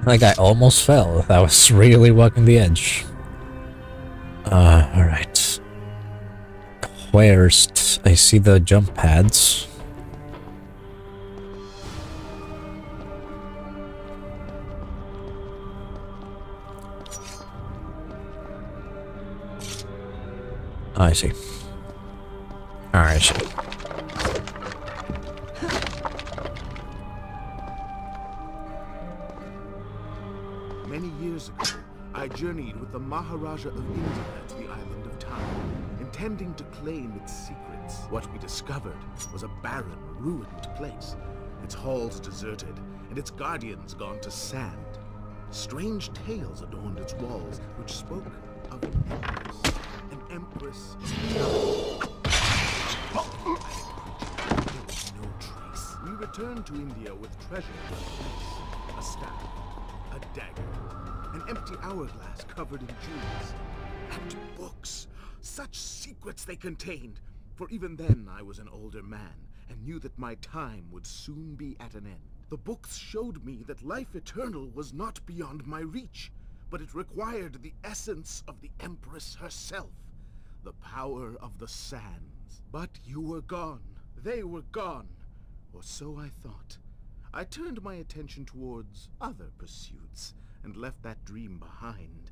Like I almost fell. I was really walking the edge. Alright. Where's... I see the jump pads. Oh, I see. Alright. Many years ago, I journeyed with the Maharaja of India to the island of Time, intending to claim its secrets. What we discovered was a barren, ruined place. Its halls deserted, and its guardians gone to sand. Strange tales adorned its walls, which spoke of an empress. An empress of time. There was no trace. We returned to India with treasure, a staff, a dagger, an empty hourglass covered in jewels, and books. Such secrets they contained. For even then I was an older man, and knew that my time would soon be at an end. The books showed me that life eternal was not beyond my reach, but it required the essence of the Empress herself, the power of the sands. But you were gone. They were gone. Or so I thought. I turned my attention towards other pursuits, and left that dream behind.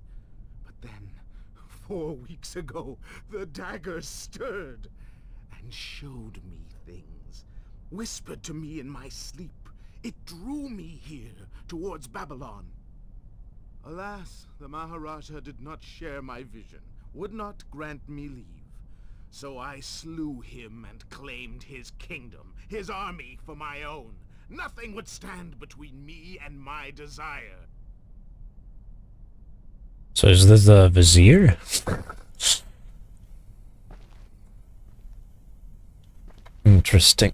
But then, 4 weeks ago, the dagger stirred, and showed me things. Whispered to me in my sleep. It drew me here, towards Babylon. Alas, the Maharaja did not share my vision, would not grant me leave. So I slew him and claimed his kingdom, his army for my own. Nothing would stand between me and my desire. So is this the Vizier? Interesting.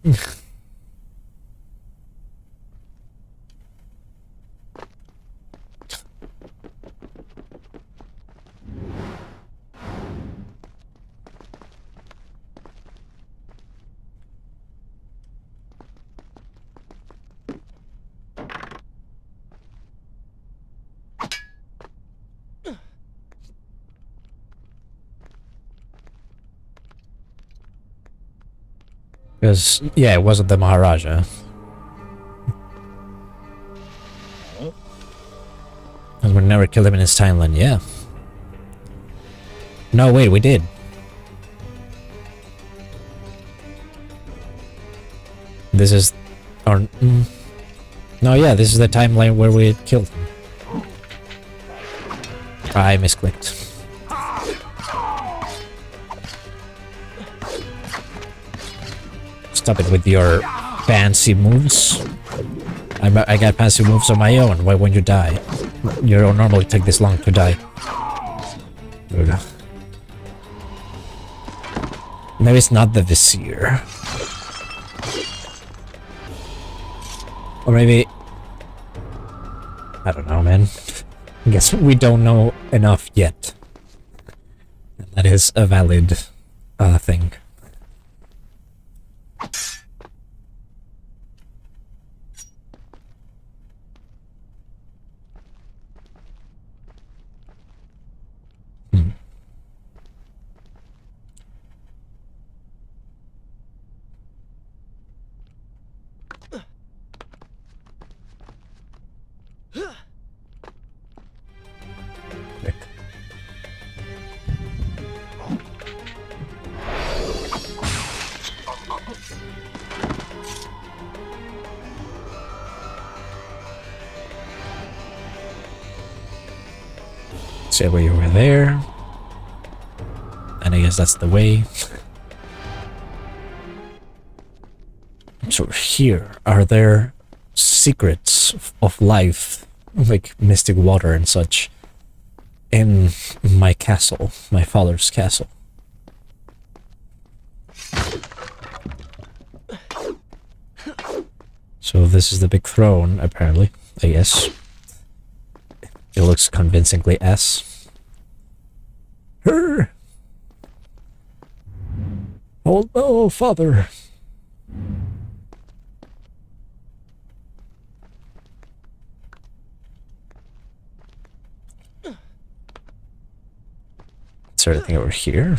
Because, yeah, it wasn't the Maharaja. And we never killed him in his timeline, yeah. No, wait, we did. This is... Or... No, yeah, this is the timeline where we killed him. I misclicked. Stop it with your fancy moves. I got fancy moves on my own. Why won't you die? You don't normally take this long to die. There we go. Maybe it's not the Vizier. Or maybe... I don't know, man. I guess we don't know enough yet. That is a valid thing. Say we were there. And I guess that's the way. So here, are there secrets of life, like mystic water and such, in my castle, my father's castle? So this is the big throne, apparently, I guess. It looks convincingly S. Her! Oh, father! Is there anything over here?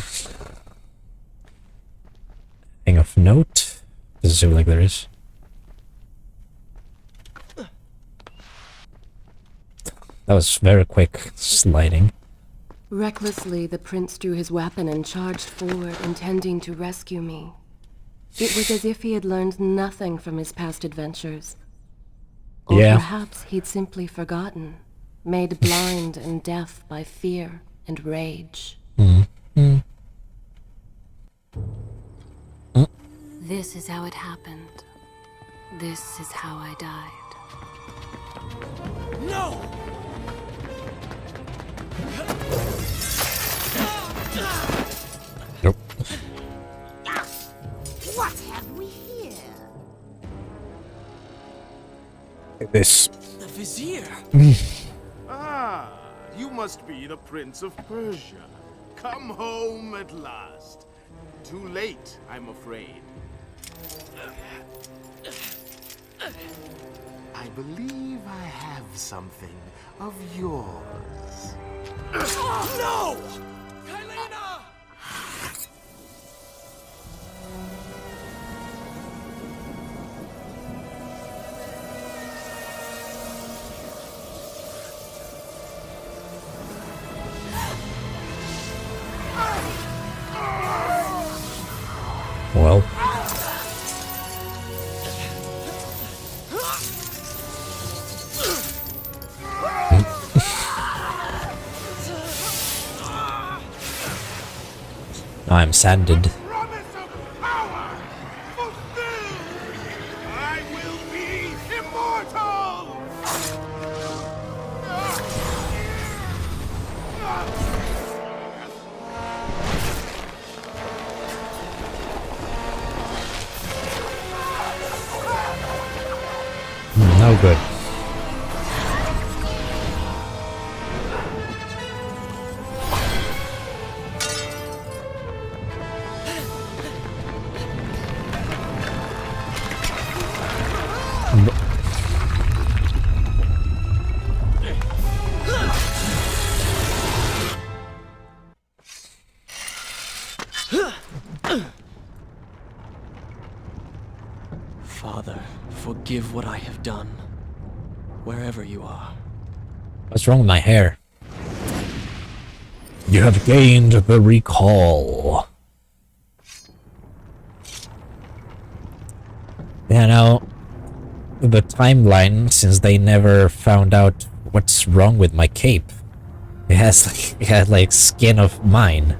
Thing of note? Does it seem like there is? That was very quick sliding. Recklessly, the prince drew his weapon and charged forward, intending to rescue me. It was as if he had learned nothing from his past adventures. Or Yeah. perhaps he'd simply forgotten, made blind and deaf by fear and rage. This is how it happened. This is how I died. No! Nope. What have we here? This. The Vizier! Ah, you must be the Prince of Persia. Come home at last. Too late, I'm afraid. I believe I have something of yours. No! Kylena! Well. I'm sanded. Promise of power fulfilled! I will be immortal! No good. Father, forgive what I have done, wherever you are. What's wrong with my hair? You have gained the recall. Yeah, now, the timeline, since they never found out what's wrong with my cape, it had like skin of mine.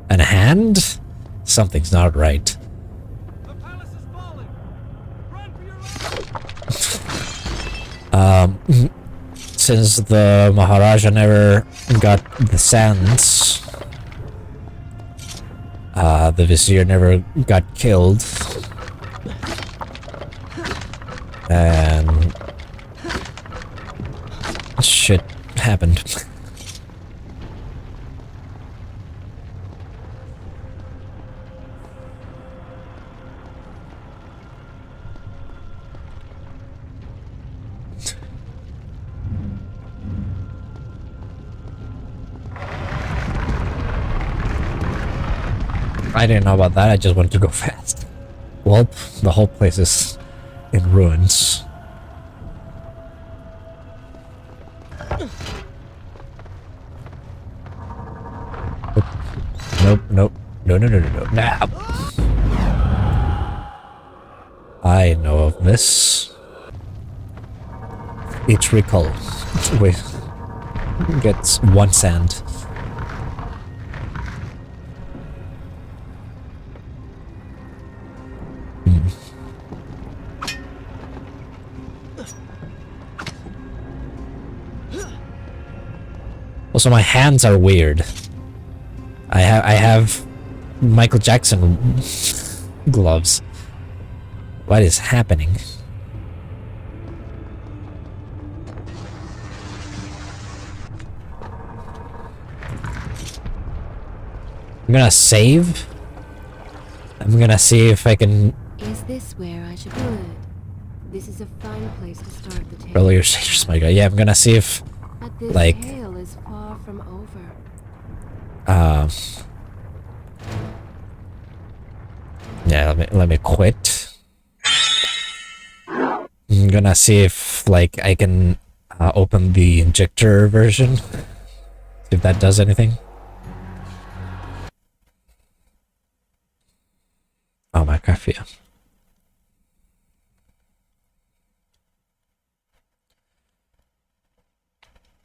And a hand? Something's not right. The palace is falling! Run for your life! Since the Maharaja never got the sands, the Vizier never got killed, and shit happened. I didn't know about that, I just wanted to go fast. Well, the whole place is in ruins. Nope, nope. No, no, no, no, no. Nah. I know of this. It's recall. Wait. gets 1 sand. Also, my hands are weird. I have Michael Jackson gloves. What is happening? I'm gonna save. I'm gonna see if I can. Is this where I should put? This is a fine place to start the tale. Roll your shaders, my guy. Yeah, I'm gonna see if, But this like, tale is far from over. yeah. Let me quit. I'm gonna see if, like, I can open the injector version. See if that does anything. Oh my coffee.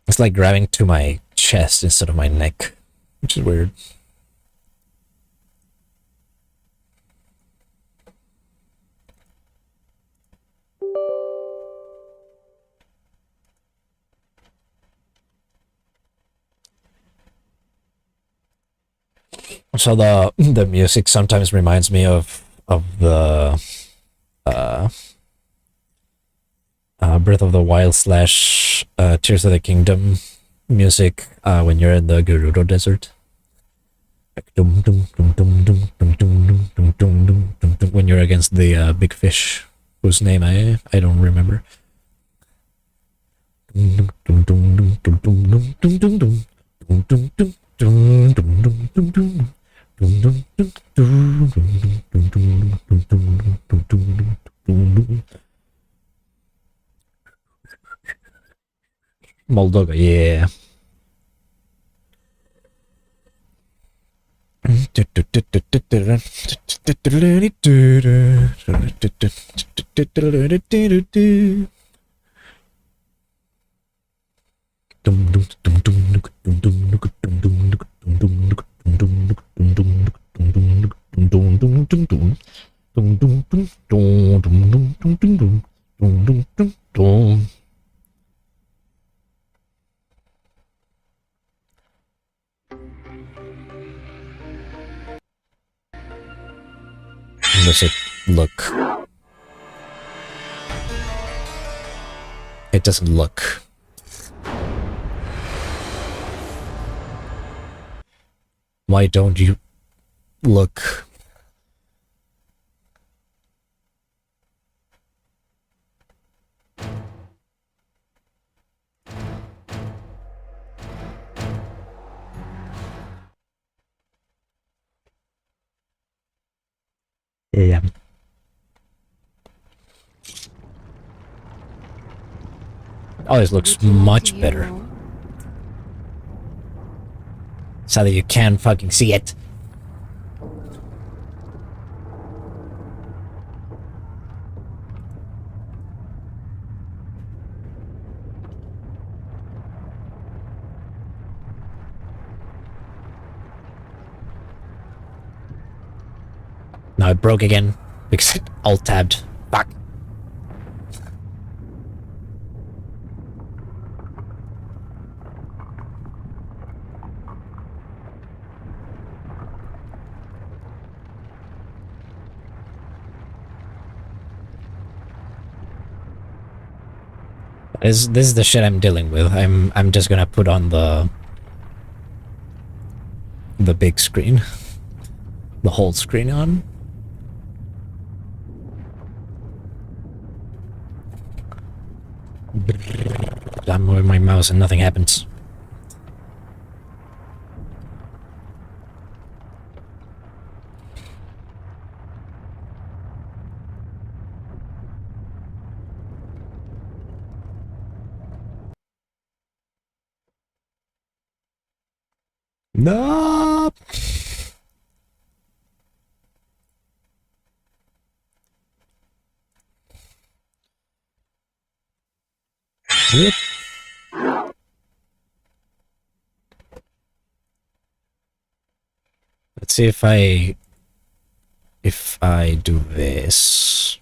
It's like grabbing to my chest instead of my neck, which is weird. So the music sometimes reminds me of the Breath of the Wild slash Tears of the Kingdom music when you're in the Gerudo Desert. Like when you're against the big fish, whose name I don't remember. Moldova, yeah. Does it look? It doesn't look. Why don't you look? Yeah. Oh, this looks Would you like much to hear better. more? So that you can fucking see it. Now it broke again because it alt-tabbed. Fuck. This is the shit I'm dealing with. I'm just gonna put on the big screen, the whole screen on. I'm moving my mouse and nothing happens. No. Yep. Let's see if I do this.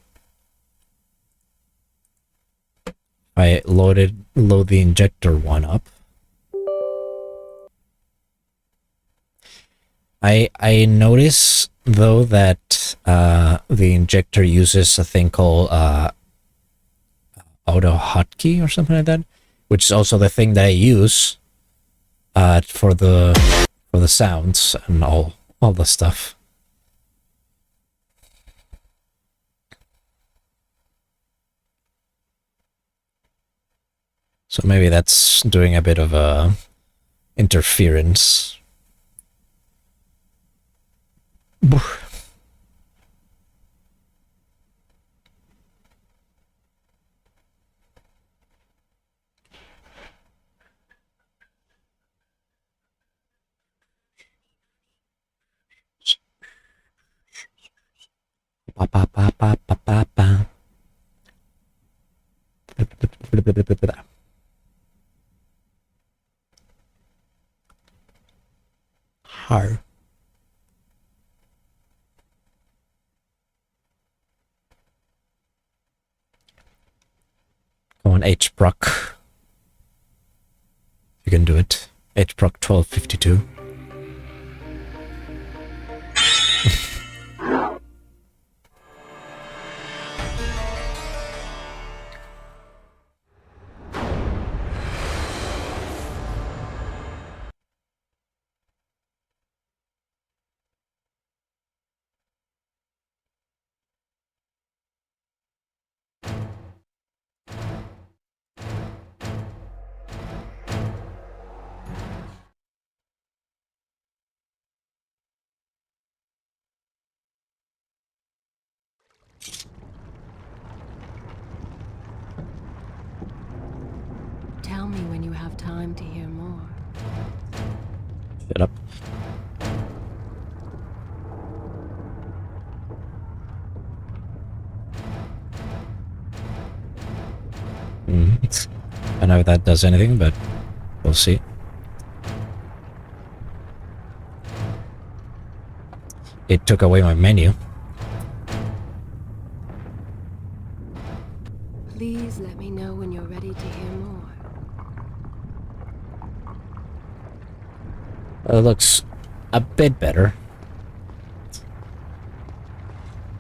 I load the injector one up. I notice though that the injector uses a thing called auto hotkey or something like that, which is also the thing that I use for the sounds and all the stuff. So maybe that's doing a bit of a interference. Pa pa pa pa pa pa pa. Har. Come on, H-Proc. You can do it. H-Proc 1252. Tell me when you have time to hear more. Shut up. I don't know if that does anything, but we'll see. It took away my menu. Please let me know when you're ready to hear more. It looks a bit better.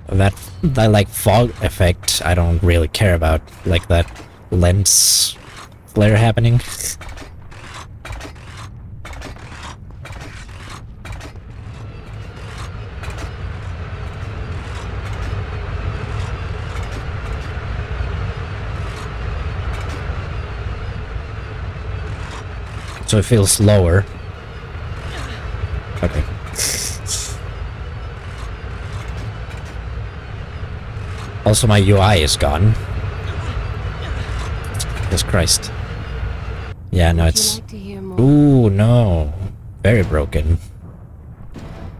That like fog effect, I don't really care about. Like that lens flare happening. So it feels lower. Okay. Also, my UI is gone. Jesus Christ. Yeah, no, Would it's... you like to hear more? Ooh, no. Very broken.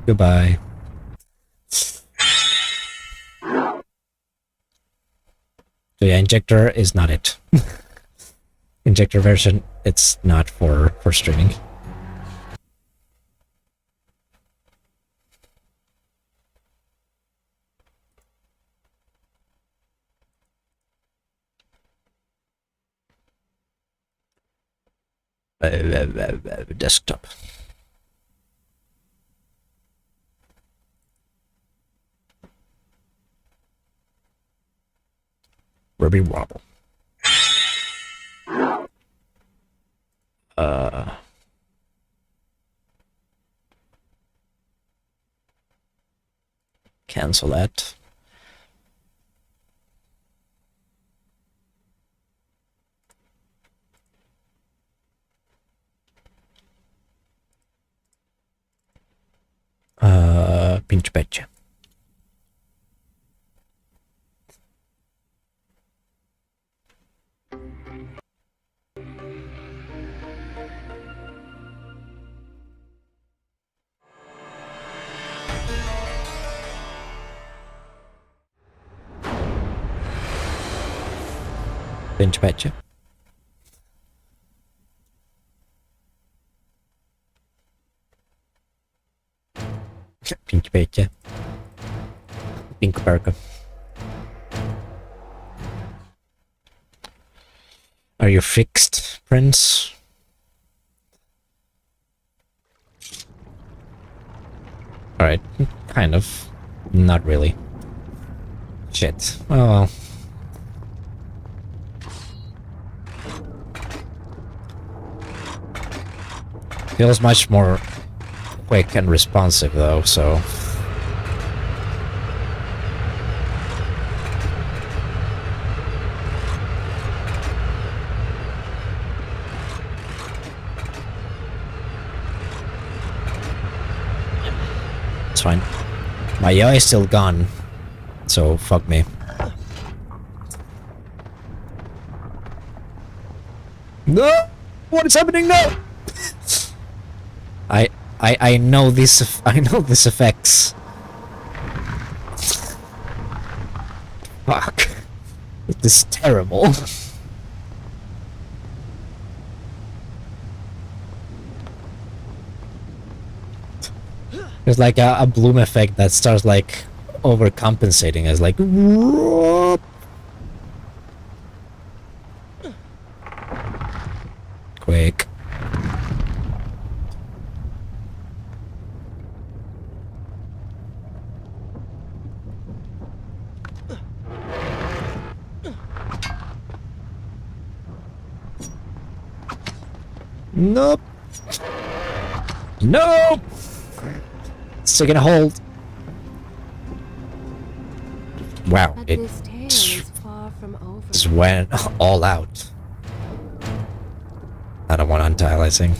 Goodbye. So yeah, injector is not it. Injector version, it's not for streaming. Desktop. Ruby Wobble. Cancel that. Pinch Betcha. Pinch Betcha. Pinky Peke. Pink Perka. Are you fixed, Prince? Alright, kind of. Not really. Shit. Oh well. Feels much more quick and responsive though, so... It's fine. My eye is still gone, so fuck me. No! What is happening now? I know this. I know this affects. Fuck! This is terrible. There's like a bloom effect that starts like overcompensating as like. Quick. Nope. Nope. It's taking a hold. Wow, But it this tale is far from over. just went all out. I don't want anti-aliasing.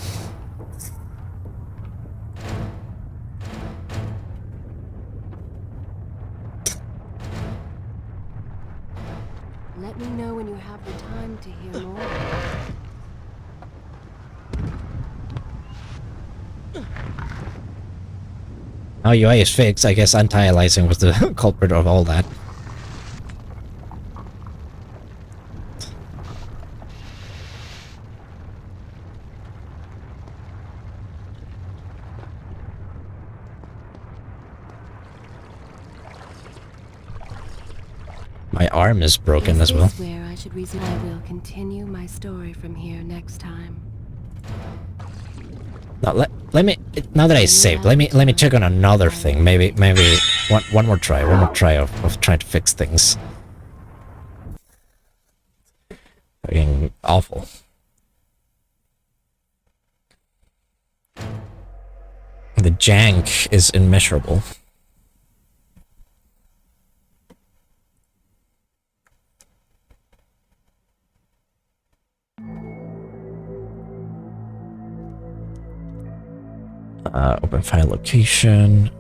Let me know when you have the time to hear more. Now UI is fixed. I guess anti-aliasing was the culprit of all that. My arm is broken as well. Is this where I should resume? I will continue my story from here next time. Now let me, now that I saved, let me check on another thing. Maybe one more try of trying to fix things. Fucking awful. The jank is immeasurable. Open file location.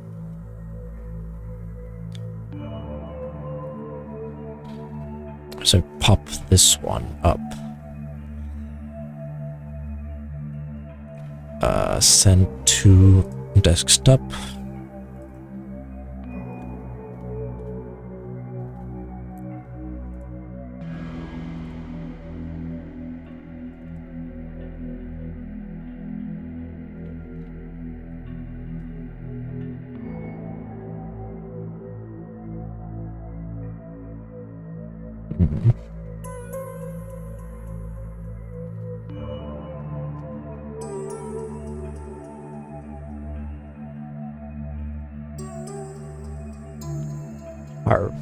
So pop this one up. Send to desktop. Our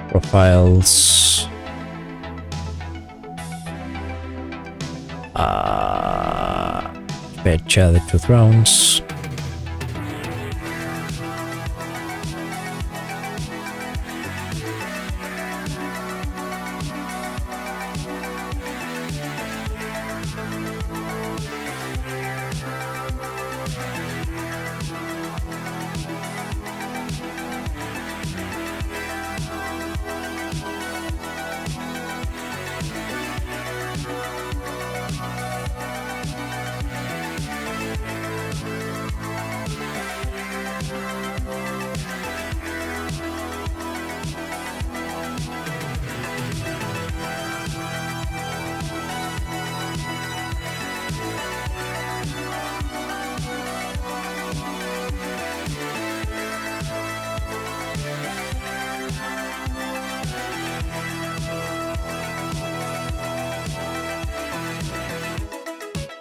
profiles. Persia, the Two Thrones.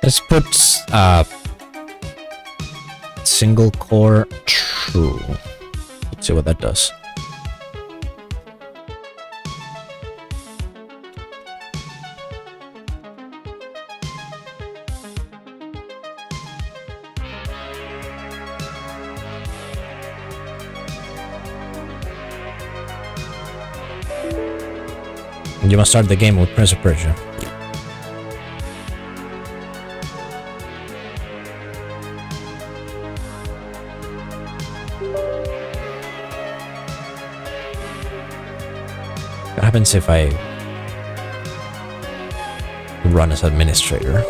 Let's put single core true. Let's see what that does. You must start the game with Prince of Persia. What happens if I run as administrator?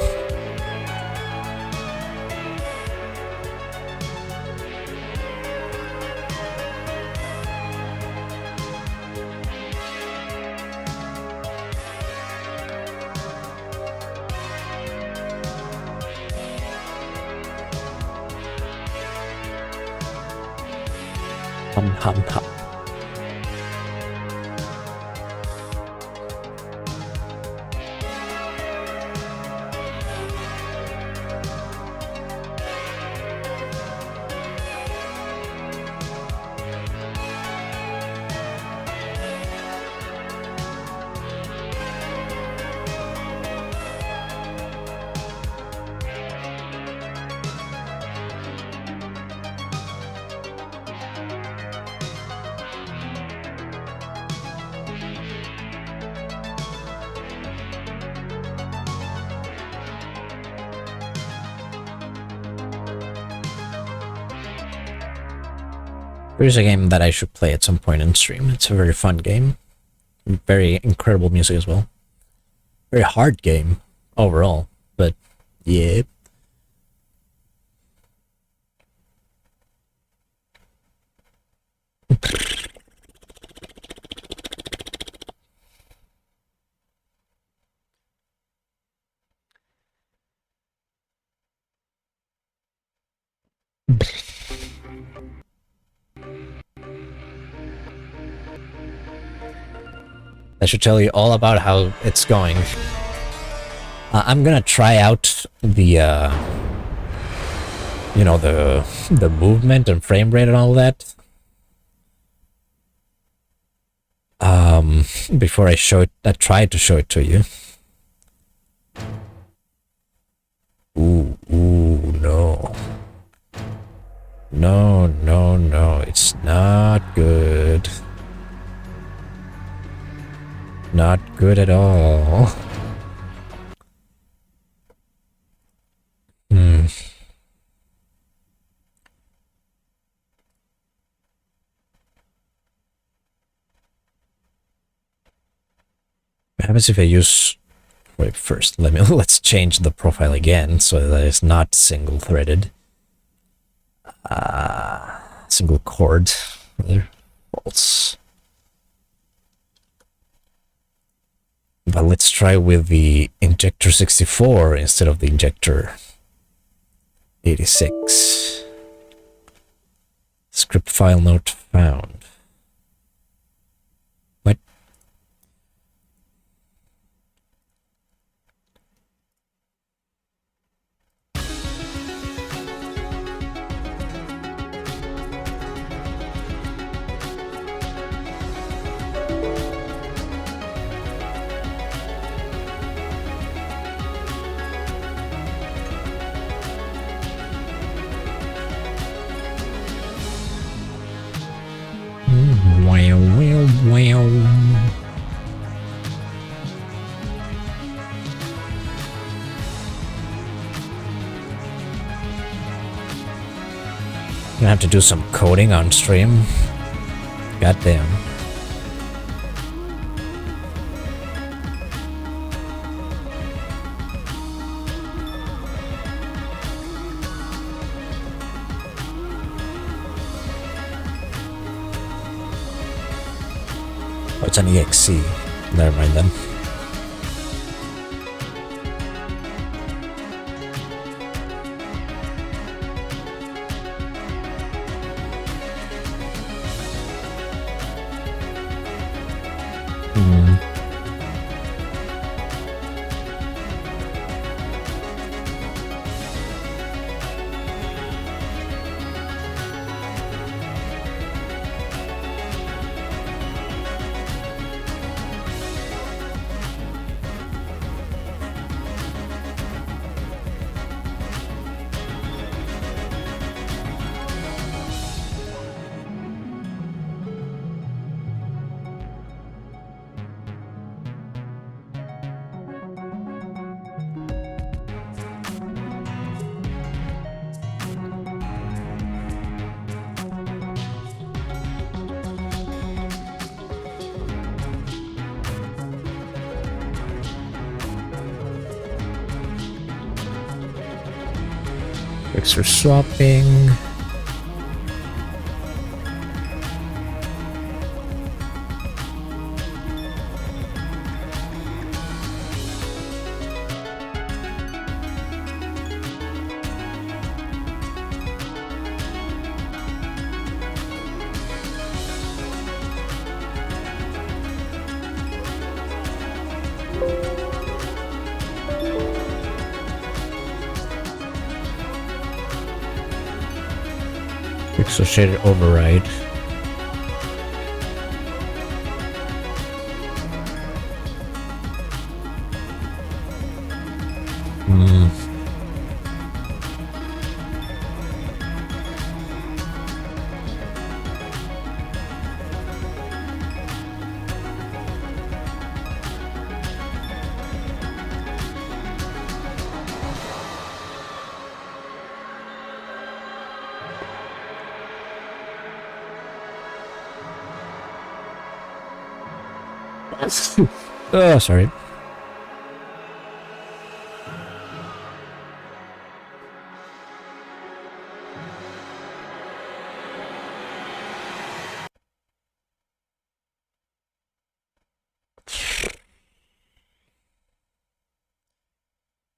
Hum. Here's a game that I should play at some point in stream. It's a very fun game. Very incredible music as well. Very hard game overall, but yeah. I should tell you all about how it's going. I'm gonna try out the, you know, the movement and frame rate and all that. Before I show it, I tried to show it to you. Ooh, no. No, it's not good. Not good at all. What happens if I use... Wait, first, let's change the profile again so that it's not single-threaded. Single chord. False. But let's try with the injector 64 instead of the injector 86. Script file not found. What? Well. Gonna have to do some coding on stream. Goddamn. Oh, it's an EXE. Never mind then. Pixel swapping. Pixel shader override. Oh, sorry.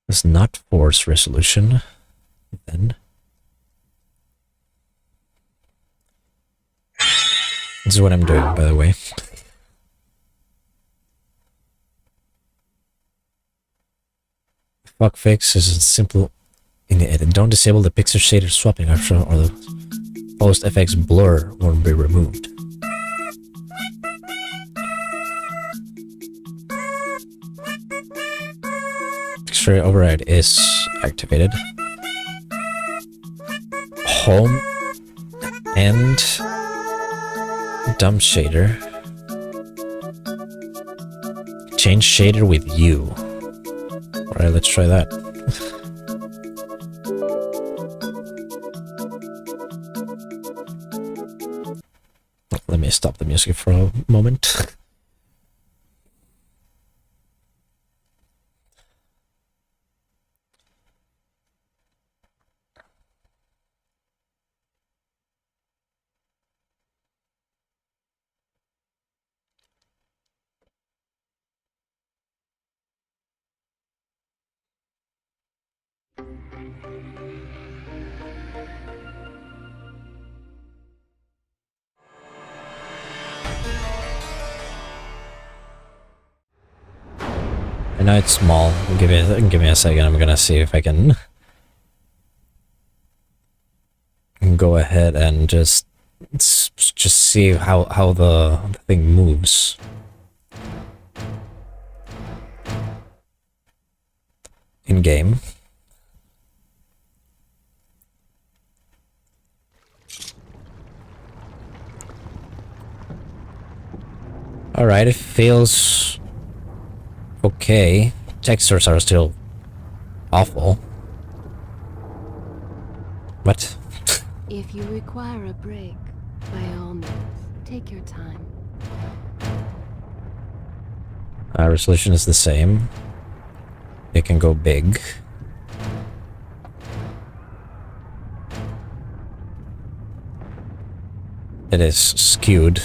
It's not force resolution. Then this is what I'm doing, by the way. Bug fix is simple in the edit. Don't disable the pixel shader swapping option or the post FX blur won't be removed. Pixel override is activated. Home and dump shader. Change shader with you. Alright, let's try that. Let me stop the music for a moment. I know it's small. Give me a second. I'm gonna see if I can go ahead and just see how the thing moves in game. All right, it feels okay. Textures are still awful. What? If you require a break, by all means, take your time. Resolution is the same. It can go big. It is skewed.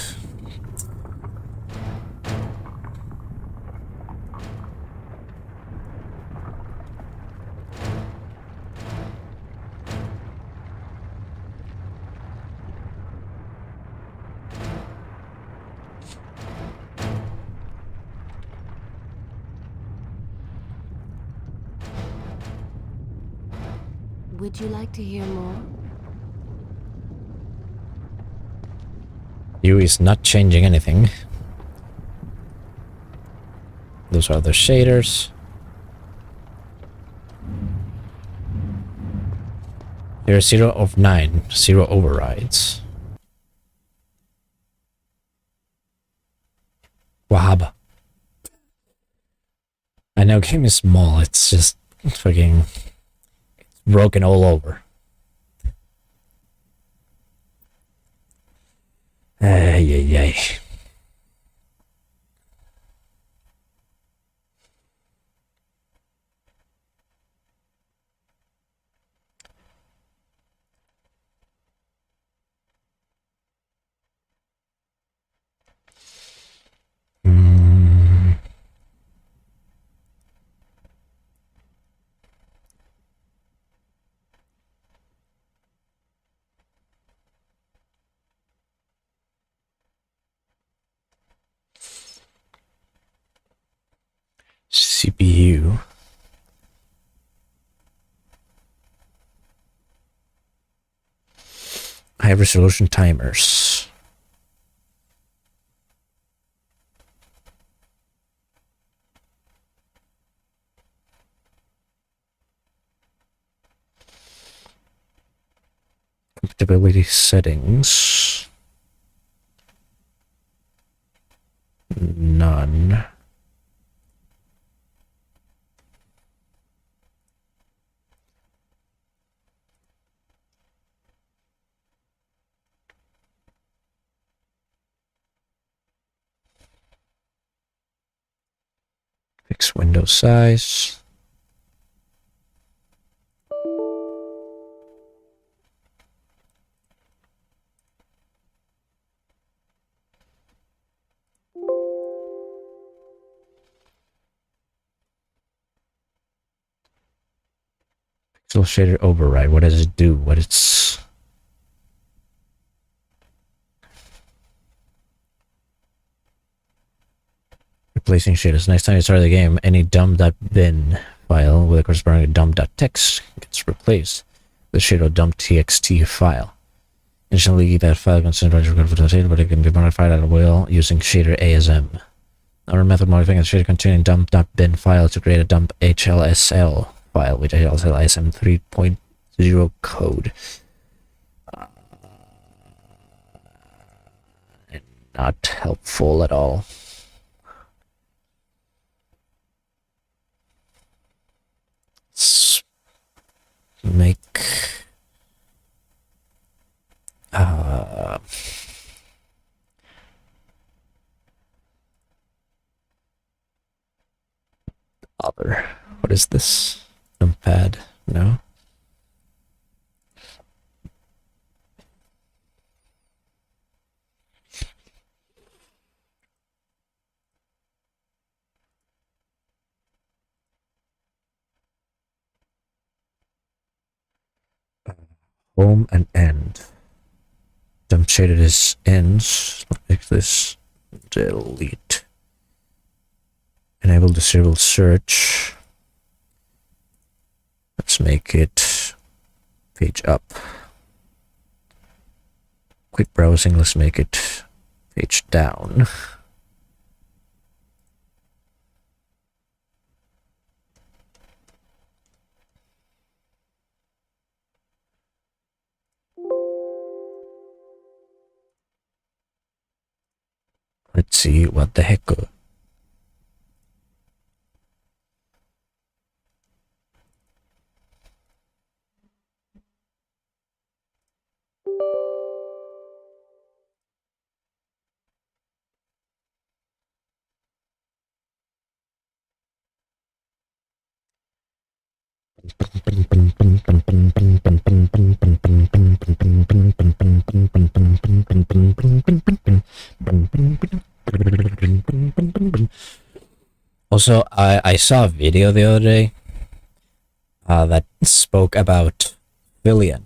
Would you like to hear more? U is not changing anything. Those are the shaders. There are 0 of 9, 0 overrides. Wahab. I know game is small, it's just fucking broken all over. Ay, ay, ay. CPU. High resolution timers. Compatibility settings. None. Fix window size. Pixel shader override. What does it do? What it's... Replacing shaders. Next time you start the game, any dump.bin file with a corresponding dump.txt gets replaced with shadow dump.txt file. Initially, that file contains a for the shader, but it can be modified at will using shader ASM. Another method modifying a shader containing dump.bin file to create a dump HLSL file with HLSL ASM 3.0 code. Not helpful at all. Let's make other. What is this? Numpad? No. Home and end. Dump shaded is ends. Make this delete. Enable disable search. Let's make it page up. Quick browsing, let's make it page down. Let's see what the heck. Also, I saw a video the other day that spoke about Fillion.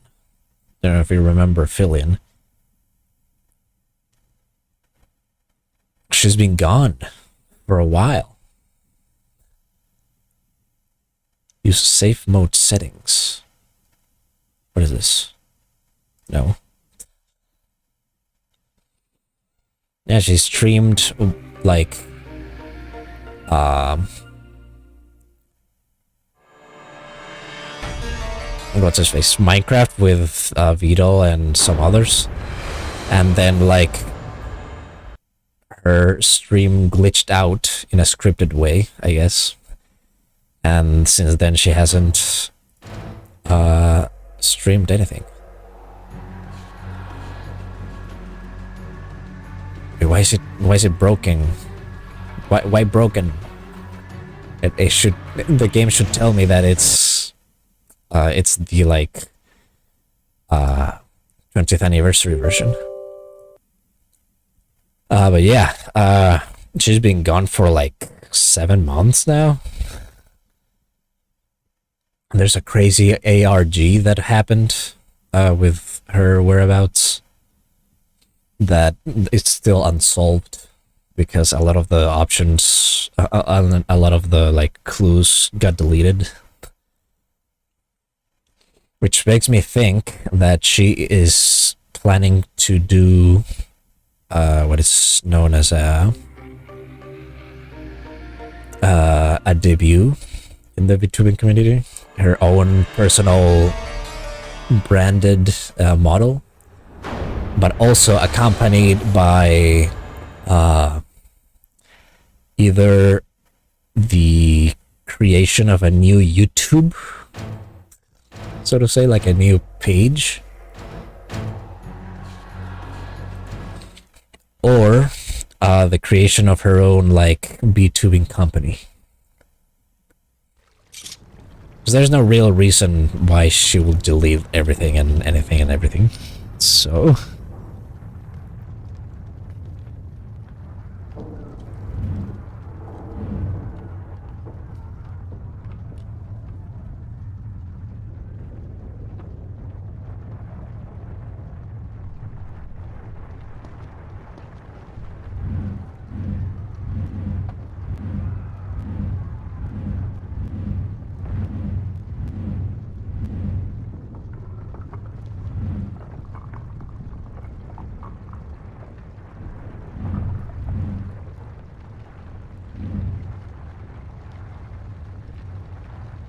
Don't know if you remember Fillion. She's been gone for a while. Use safe mode settings. What is this? No. Yeah, she streamed like what's his face? Minecraft with Vito and some others. And then like her stream glitched out in a scripted way, I guess. And since then she hasn't streamed anything. Wait, why is it broken? Why broken? It should, the game should tell me that it's the like 20th anniversary version. But yeah, she's been gone for like 7 months now. There's a crazy ARG that happened with her whereabouts that it's still unsolved. because a lot of the options, a lot of the like clues got deleted, which makes me think that she is planning to do what is known as a debut in the VTubing community, her own personal branded model, but also accompanied by either the creation of a new YouTube, so to say, like a new page, or the creation of her own like VTubing company. Because there's no real reason why she will delete everything and anything and everything. So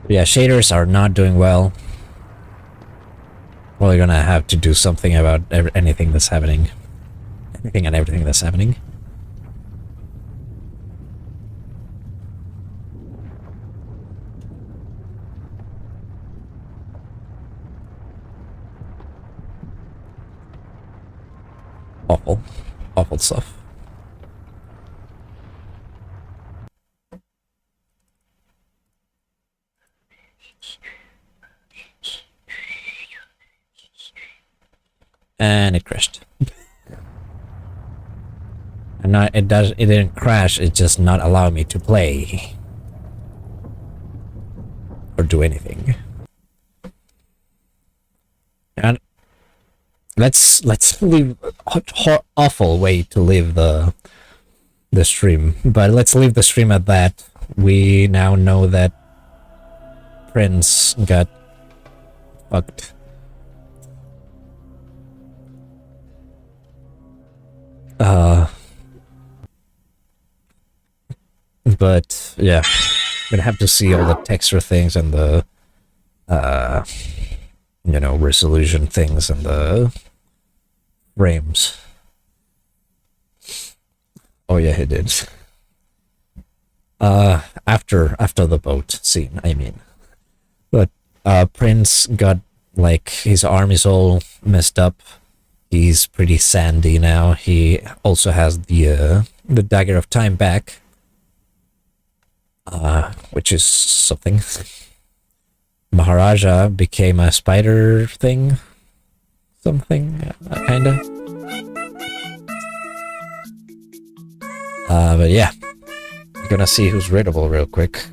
yeah, shaders are not doing well. Well, you're gonna have to do something about anything that's happening. Anything and everything that's happening. Awful. Awful stuff. And it crashed. And now it didn't crash, it just not allow me to play or do anything. And let's leave awful way to leave the stream, but let's leave the stream at that. We now know that Prince got fucked. But yeah, gonna have to see all the texture things and the you know, resolution things and the frames. Oh yeah, he did. After the boat scene, I mean. But Prince got like his arm is all messed up. He's pretty sandy now. He also has the dagger of time back, which is something. Maharaja became a spider thing, something, kinda. But yeah, I'm gonna see who's readable real quick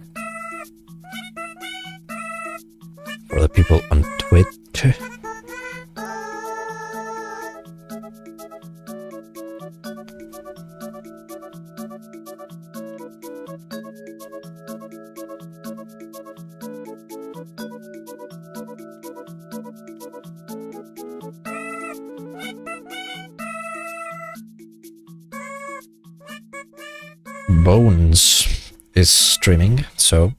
for the people on Twitter. Bones is streaming, so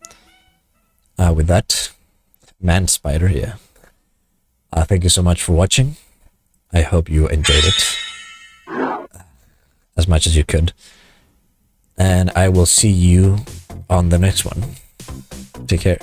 with that, Man Spider here. Thank you so much for watching. I hope you enjoyed it as much as you could, and I will see you on the next one. Take care.